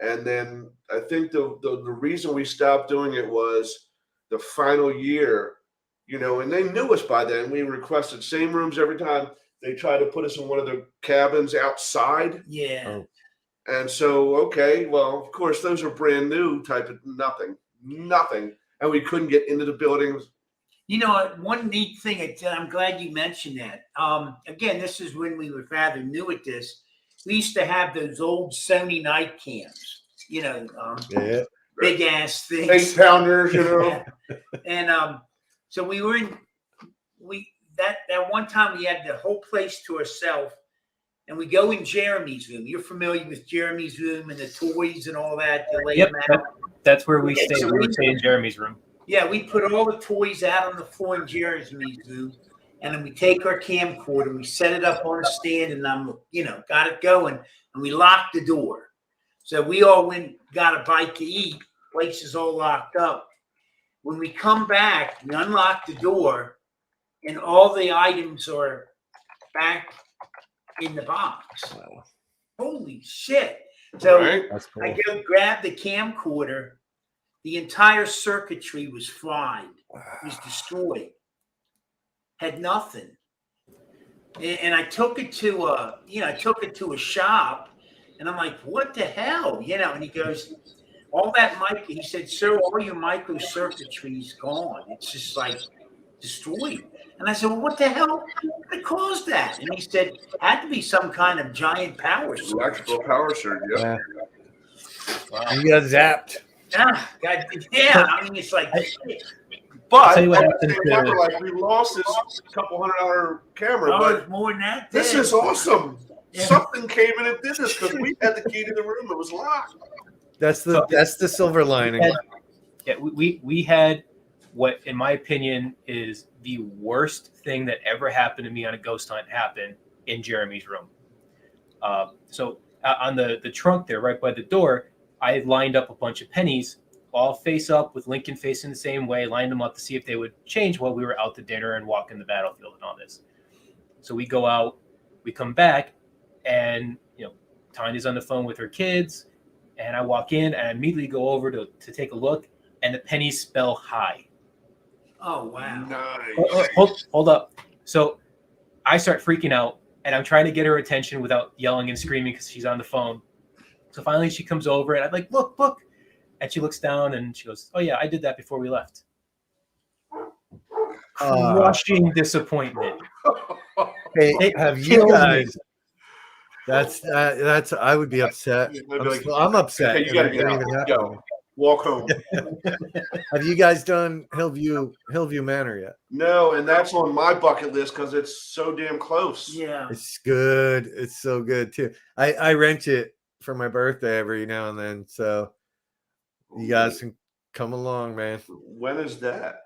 And then I think the reason we stopped doing it was the final year, and they knew us by then. We requested same rooms every time. They tried to put us in one of the cabins outside. Yeah. Oh. And so, okay, well, of course, those are brand new type of nothing. And we couldn't get into the buildings. One neat thing, I'm glad you mentioned that. Again, this is when we were rather new at this. We used to have those old Sony night cams, Yeah. big ass things. 8-pounders, Yeah. And so we were that one time we had the whole place to ourselves, and we go in Jeremy's room. You're familiar with Jeremy's room and the toys and all that. To lay Yep, them out. that's where we Yeah, stayed. so We we- would stay in Jeremy's room. Yeah, we put all the toys out on the floor in Jeremy's room, and then we take our camcorder and we set it up on a stand, and got it going, and we locked the door. So we all went, got a bite to eat. Place is all locked up. When we come back, we unlock the door, and all the items are back in the box. Wow. Holy shit! So right? That's cool. I go grab the camcorder. The entire circuitry was fried, was destroyed, had nothing. And I took it to a shop, and I'm like, what the hell? And he goes, all that he said, sir, all your micro circuitry is gone. It's just like destroyed. And I said, well, what the hell? What caused that? And he said, had to be some kind of giant power surge. Electrical power surge, yeah. Yeah. You got zapped. Ah, God, yeah, I mean, it's like, But tell you what I happened to- remember, we lost this couple $100 camera, oh, but it's more than that. this then. is awesome. Yeah. Something came in and did this because we had the key to the room. It was locked. That's the silver lining. Yeah, we had what, in my opinion, is the worst thing that ever happened to me on a ghost hunt happen in Jeremy's room. So on the trunk there, right by the door, I had lined up a bunch of pennies, all face up with Lincoln facing the same way, lined them up to see if they would change while we were out to dinner and walking the battlefield and all this. So we go out, we come back, and Tanya's on the phone with her kids, and I walk in and I immediately go over to take a look, and the pennies spell high. Oh, wow. Nice. Hold up. So I start freaking out, and I'm trying to get her attention without yelling and screaming because she's on the phone. So finally she comes over, and I'm like, look. And she looks down, and she goes, oh, yeah, I did that before we left. Crushing disappointment. Hey, have you killed me. guys? That's. I would be upset. They'd be like, I'm upset. okay, you gotta It get didn't out. even Let's happen. go. Walk home. Have you guys done Hillview Manor yet? No, and that's on my bucket list because it's so damn close. Yeah. It's good. It's so good too. I rent it for my birthday every now and then, so you guys can come along, man. When is that?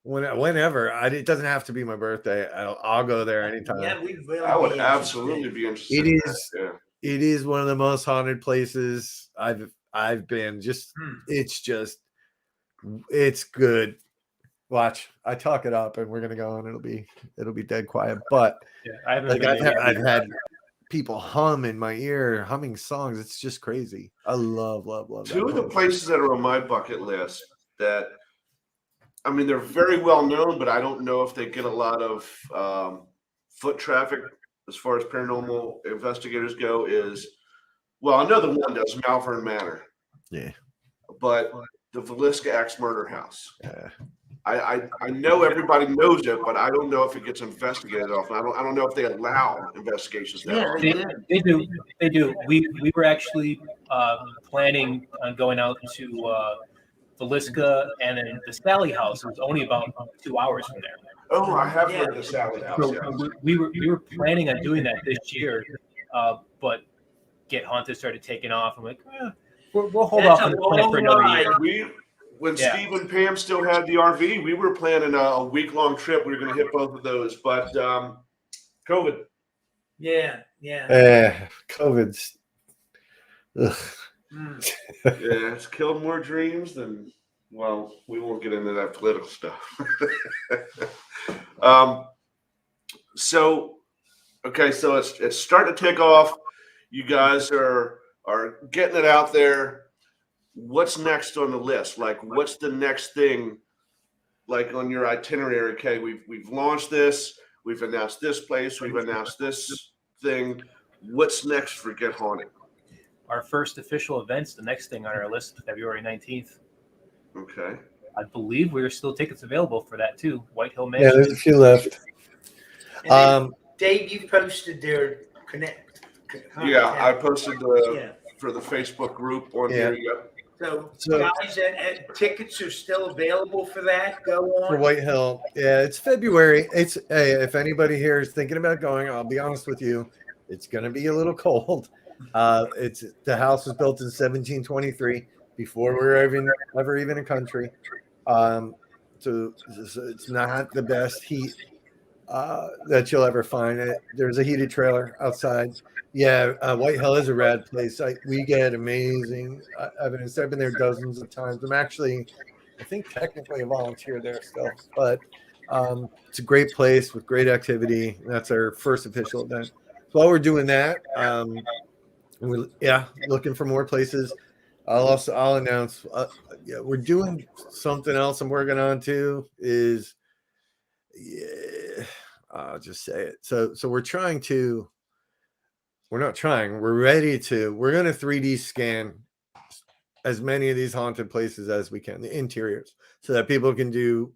Whenever. It doesn't have to be my birthday. I'll go there anytime. Yeah, we really I would be absolutely be interested. It in is. that, yeah. It is one of the most haunted places I've been. It's good. Watch, I talk it up, and we're gonna go, and it'll be dead quiet. But Yeah, I haven't like been there. people hum in my ear, humming songs. It's just crazy. I love Two that of the place. places that are on my bucket list that, I mean, they're very well known, but I don't know if they get a lot of foot traffic as far as paranormal investigators go. Is, well, another one does, Malvern Manor, Yeah. but the Villisca Axe Murder House. Yeah. I know everybody knows it, but I don't know if it gets investigated often. I don't know if they allow investigations that Yeah, often. They do. We were actually planning on going out to Villisca, and then the Sally House was only about 2 hours from there. Oh, I have heard of the Sally House. So Yeah. we were planning on doing that this year, but Get Haunted started taking off. I'm like, we'll hold That's off on a the plan for another long year. When Yeah. Steve and Pam still had the RV, we were planning a week-long trip. We were going to hit both of those, but COVID. Yeah. COVID's. Ugh. Mm. Yeah, it's killed more dreams than, well, we won't get into that political stuff. So it's starting to take off. You guys are getting it out there. What's next on the list? Like, what's the next thing, like, on your itinerary? Okay, we've launched this. We've announced this place. We've announced this thing. What's next for Get Haunted? Our first official event's the next thing on our list, February 19th. Okay. I believe we're still tickets available for that too. White Hill Yeah, Mansion. there's a few left. And then, Dave, you posted their connect. Yeah, I posted Yeah. for the Facebook group on Yeah. here. Yeah. So guys, and tickets are still available for that. Go on. For White Hill. Yeah, it's February. Hey, if anybody here is thinking about going, I'll be honest with you, it's gonna be a little cold. The house was built in 1723, before we were ever even a country. So it's not the best heat that you'll ever find. There's a heated trailer outside. Yeah, White Hill is a rad place. We get amazing evidence. I've been there dozens of times. I'm actually, I think, technically a volunteer there still, but it's a great place with great activity. That's our first official event. So while we're doing that, looking for more places. I'll announce. We're doing something else. I'm working on too. I'll just say it. So we're trying to. We're not trying. We're ready to. We're going to 3D scan as many of these haunted places as we can, the interiors, so that people can do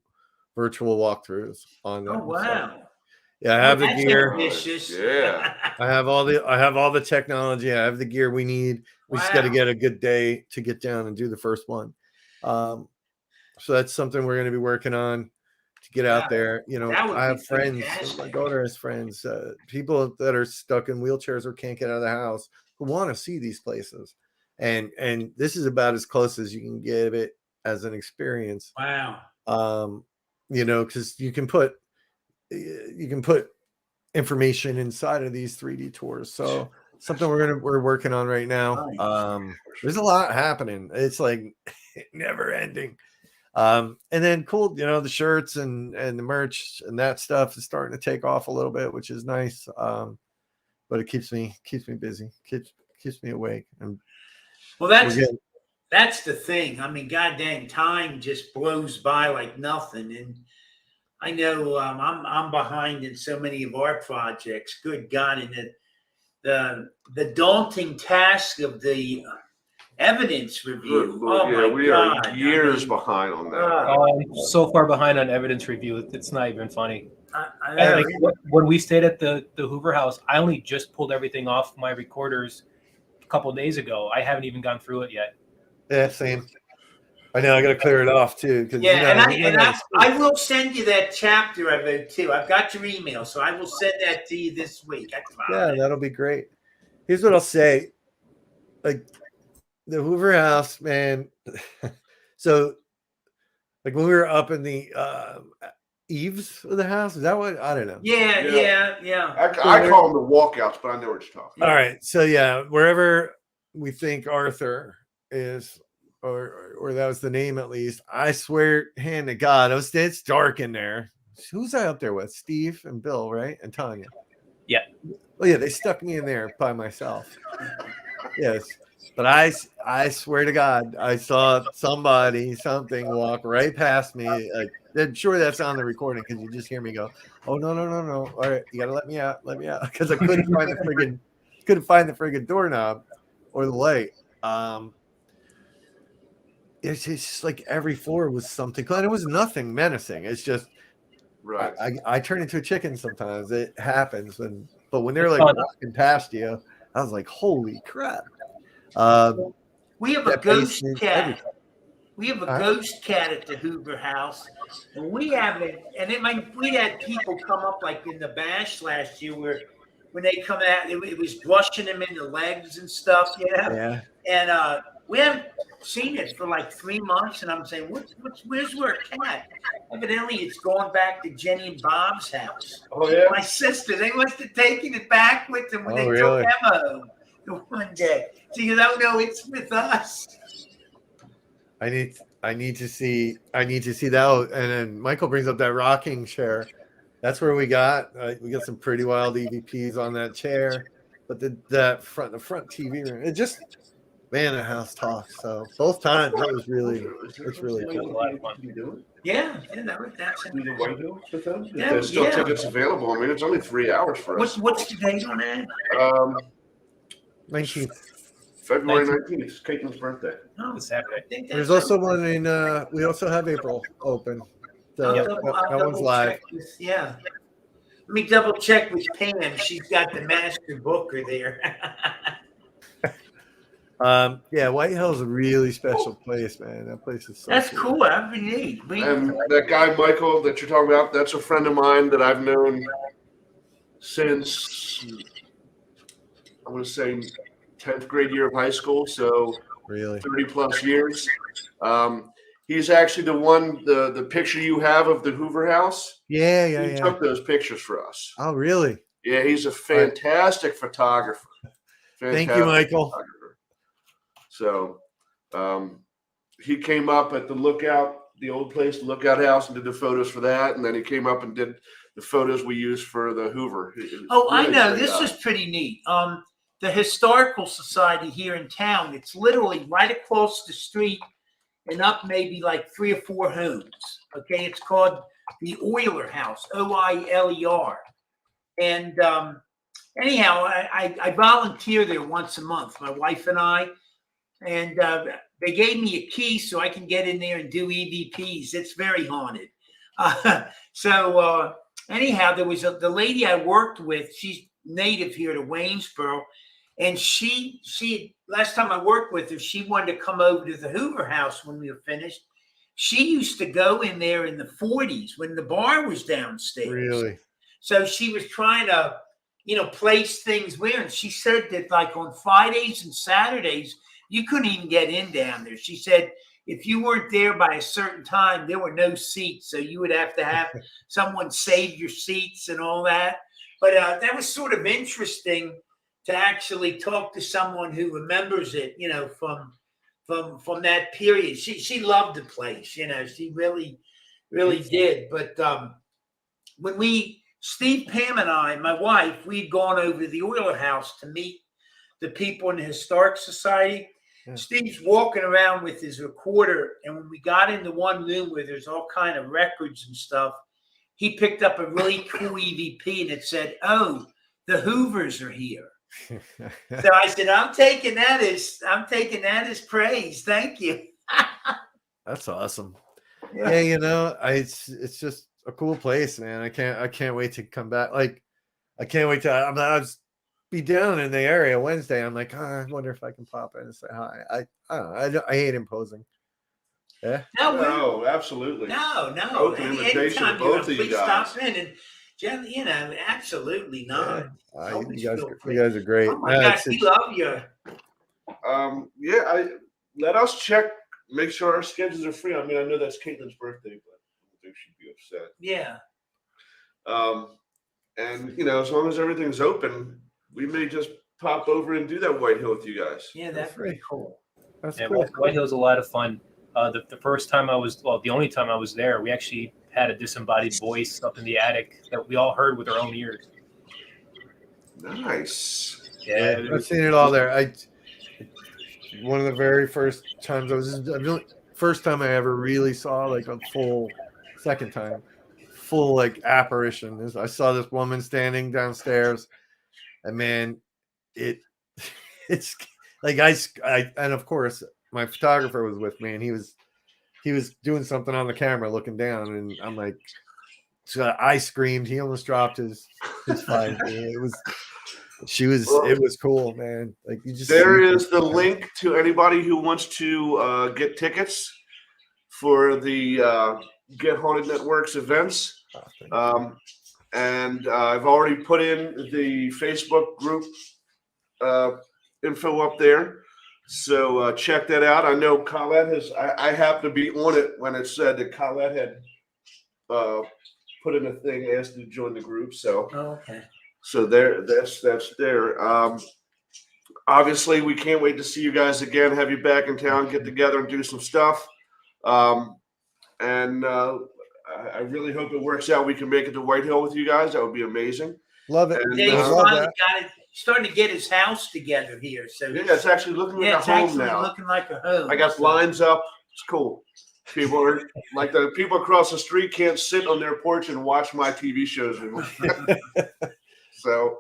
virtual walkthroughs on them. Oh wow! So, yeah, I have the That's gear. ambitious. Yeah. I have all the technology. I have the gear we need. We just got to get a good day to get down and do the first one. So that's something we're going to be working on to get out there. You know, I have friends. My daughter has friends, people that are stuck in wheelchairs or can't get out of the house who want to see these places. And this is about as close as you can give it as an experience. Wow. You know, because you can put information inside of these 3D tours. So something we're working on right now. There's a lot happening. It's like never ending. And then cool, you know, the shirts and the merch and that stuff is starting to take off a little bit, which is nice. But it keeps me busy, keeps me awake. And well, that's the thing. I mean, goddamn, time just blows by like nothing. And I know I'm behind in so many of our projects. Good God, and the daunting task of the evidence review. Oh yeah, my we God. are years behind on that. I'm so far behind on evidence review. It's not even funny. I Like, when we stayed at the Hoover House, I only just pulled everything off my recorders a couple of days ago. I haven't even gone through it yet. Yeah, same. I know I got to clear it off too. Yeah, I will send you that chapter I wrote too. I've got your email, so I will send that to you this week. Yeah, that'll be great. Here's what I'll say. Like the Hoover House, man. So like when we were up in the eaves of the house, is that what? I don't know. Yeah. I call them the walkouts, but I know what you're talking about. All right. So yeah, wherever we think Arthur is, or that was the name at least, I swear, hand to God, it's dark in there. Who's I up there with? Steve and Bill, right? And Tanya. Yeah. Well, yeah, they stuck me in there by myself. Yes. But I swear to God, I saw something walk right past me. I'm sure that's on the recording because you just hear me go, "Oh no. All right, you gotta let me out, because I couldn't find the friggin' doorknob or the light. It's just like every floor was something, and it was nothing menacing. It's just Right. I turn into a chicken sometimes. It happens, but when they're It's like fun. walking past you, I was like, "Holy crap!" We have a That ghost basement, cat. everything. We have a Huh? ghost cat at the Hoover House, and we haven't. And we had people come up like in the bash last year, where when they come out, it was brushing them in the legs and stuff. Yeah. And we haven't seen it for like 3 months, and I'm saying, where's our cat? Evidently, it's going back to Jenny and Bob's house. Oh yeah. My sister, they must have taken it back with them when Oh, they really? took Emma home the one day. So you don't know it's with us. I need to see that. And then Michael brings up that rocking chair. That's where we got some pretty wild EVPs on that chair. But the front TV room, it just, man, the house talks. So both times it's really It was a cool. lot of fun. Yeah, that's it. Do the White Hills with them? Yeah, There's still yeah. tickets available. I mean, it's only 3 hours for us. What's the date on that? 19th. February 19th. It's Caitlin's birthday. No, It's Saturday. I think There's that's also one in. We also have April open. So I'll that double one's live. check this, yeah. Let me double check with Pam. She's got the master booker there. Yeah, White Hill's a really special place, man. That place is so That's cool. That'd be neat. And that guy, Michael, that you're talking about, that's a friend of mine that I've known since, I'm going to say, 10th grade year of high school. So Really? 30 plus years. He's actually the picture you have of the Hoover House. Yeah. He took those pictures for us. Oh, really? Yeah, he's a fantastic photographer. Thank you, Michael. Photographer. So he came up at the Lookout, the old place, the Lookout House, and did the photos for that. And then he came up and did the photos we used for the Hoover. Oh, I Really know. great This guy. is pretty neat. The Historical Society here in town, it's literally right across the street and up maybe like 3 or 4 homes. Okay, it's called the Oiler House, Oiler. And anyhow, I volunteer there once a month, my wife and I. And they gave me a key so I can get in there and do EVPs. It's very haunted. Anyhow, there was the lady I worked with. She's native here to Waynesboro. And she last time I worked with her, she wanted to come over to the Hoover House when we were finished. She used to go in there in the 40s when the bar was downstairs. Really? So she was trying to, place things where. And she said that like on Fridays and Saturdays, you couldn't even get in down there. She said if you weren't there by a certain time, there were no seats. So you would have to have someone save your seats and all that. But that was sort of interesting to actually talk to someone who remembers it, from that period. She loved the place, she really, really did. But when Steve, Pam, and I, my wife, we'd gone over to the Oiler House to meet the people in the Historic Society. Yeah. Steve's walking around with his recorder, and when we got into one room where there's all kind of records and stuff, he picked up a really cool EVP, and it said, "Oh, the Hoovers are here." So I said, I'm taking that as praise. Thank you. That's awesome. Yeah, it's just a cool place, man. I can't wait to come back. Like, I can't wait to. I'll be down in the area Wednesday. I'm like, I wonder if I can pop in and say hi. I don't know. I hate imposing. Yeah. No, absolutely. No. Open invitation to both of you guys. Stop in and. Absolutely not. Yeah. You guys are great. Oh my gosh, we love you. Let us check, make sure our schedules are free. I mean, I know that's Caitlin's birthday, but I don't think she'd be upset. Yeah. And as long as everything's open, we may just pop over and do that White Hill with you guys. Yeah, that's pretty cool. That's cool. White Hill's a lot of fun. The first time the only time I was there, we actually had a disembodied voice up in the attic that we all heard with our own ears. Nice. Yeah, I've seen it all there. One of the very first times first time I ever really saw like a full like apparition is I saw this woman standing downstairs, and man, it's like I and of course my photographer was with me, and he was doing something on the camera looking down, and I'm like, so I screamed. He almost dropped his fight. It was cool, man. Like you just there is the link to anybody who wants to get tickets for the Get Haunted Networks events. And I've already put in the Facebook group info up there. So check that out. I know Colette I happened to be on it when it said that Colette had put in a thing, asked to join the group. So, Okay. so that's there. Obviously, we can't wait to see you guys again, have you back in town, get together and do some stuff. I really hope it works out. We can make it to White Hill with you guys. That would be amazing. Love it. And, Dave's love finally that. got it, starting to get his house together here. So yeah, it's actually looking like it's a home actually now. looking like a home. I got blinds up. It's cool. People are like the people across the street can't sit on their porch and watch my TV shows anymore. So,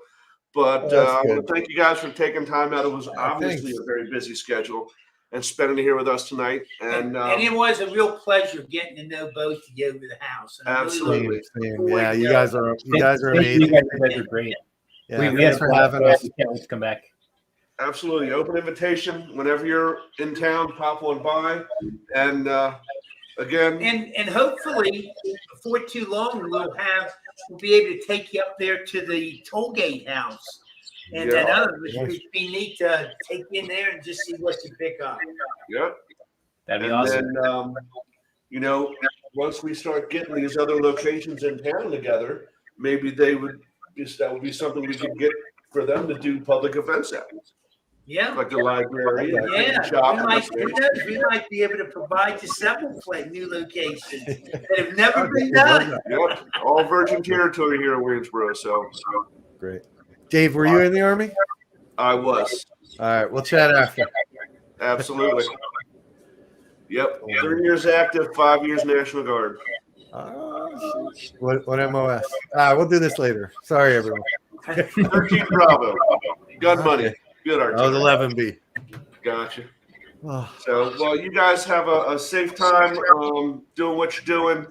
but I want to thank you guys for taking time out. It was obviously a very busy schedule and spending it here with us tonight. And it was a real pleasure getting to know both of you over the house. And I really absolutely. Yeah, you guys are amazing. You guys are great. Yeah, we had thanks for having us. We can't wait to come back. Absolutely. Open invitation. Whenever you're in town, pop on by. And again. And hopefully before too long we'll be able to take you up there to the toll gate house. And it would be neat to take you in there and just see what you pick up. Yep. That'd be awesome. Then, once we start getting these other locations in town together, maybe that would be something we could get for them to do public events at. Yeah. Like the library. Yeah. Shop. We might be able to provide you several new locations that have never been done. Yep. All virgin territory here in Williamsboro. So great. Dave, were you in the Army? I was. All right, we'll chat after. Absolutely. Yep. 3 years active, 5 years National Guard. What MOS? We'll do this later. Sorry, everyone. 13 Bravo. Gun money. Good art. I was 11B. Gotcha. So, well, you guys have a safe time doing what you're doing,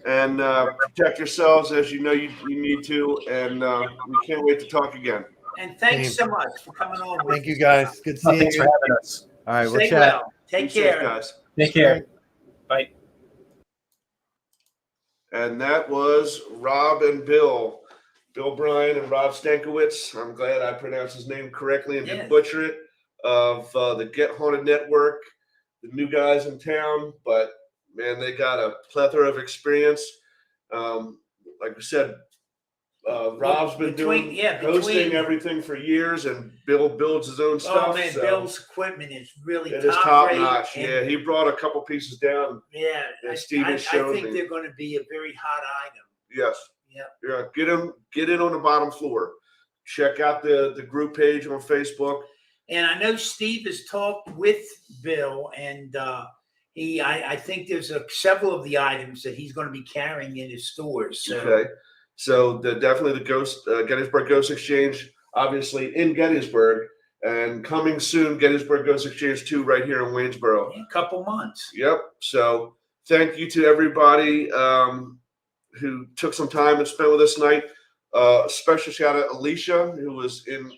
and protect yourselves as you know you need to. And we can't wait to talk again. And thanks so much for coming on. Thank you, guys. Good seeing you. Thanks for having us. All right, we'll Stay chat. well. Take Be care, safe, guys. Take care. Bye. And that was Rob and Bill Bryan and Rob Stankiewicz. I'm glad I pronounced his name correctly and didn't butcher it. Of the Get Haunted Network, the new guys in town, but man, they got a plethora of experience. Like we said, Rob's been hosting everything for years, and Bill builds his own stuff. Oh man, so Bill's equipment is really top notch. Yeah, he brought a couple pieces down. Yeah, and Steven showed I think me. they're going to be a very hot item. Yes. Yeah. Yeah. Get in on the bottom floor. Check out the group page on Facebook. And I know Steve has talked with Bill, and I think there's several of the items that he's going to be carrying in his stores. So. Okay, so definitely the Gettysburg Ghost Exchange, obviously in Gettysburg, and coming soon, Gettysburg Ghost Exchange 2 right here in Waynesboro. In a couple months. Yep. So thank you to everybody who took some time and spent with us tonight. Special shout out Alicia, who was in.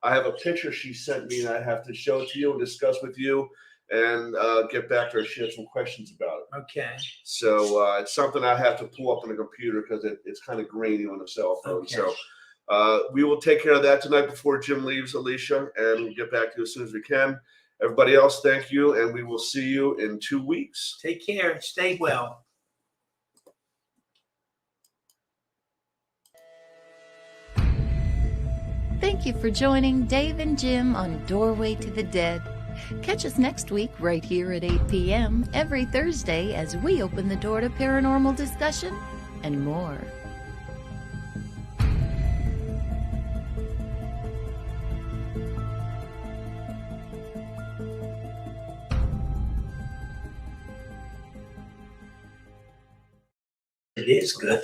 I have a picture she sent me, and I have to show it to you and discuss with you, and get back to her. She had some questions about it. Okay. So it's something I have to pull up on the computer because it's kind of grainy on the cell phone. Okay. So we will take care of that tonight before Jim leaves, Alicia, and we'll get back to you as soon as we can. Everybody else, thank you, and we will see you in 2 weeks. Take care. Stay well. Thank you for joining Dave and Jim on Doorway to the Dead. Catch us next week right here at 8 p.m. every Thursday as we open the door to paranormal discussion and more. It is good.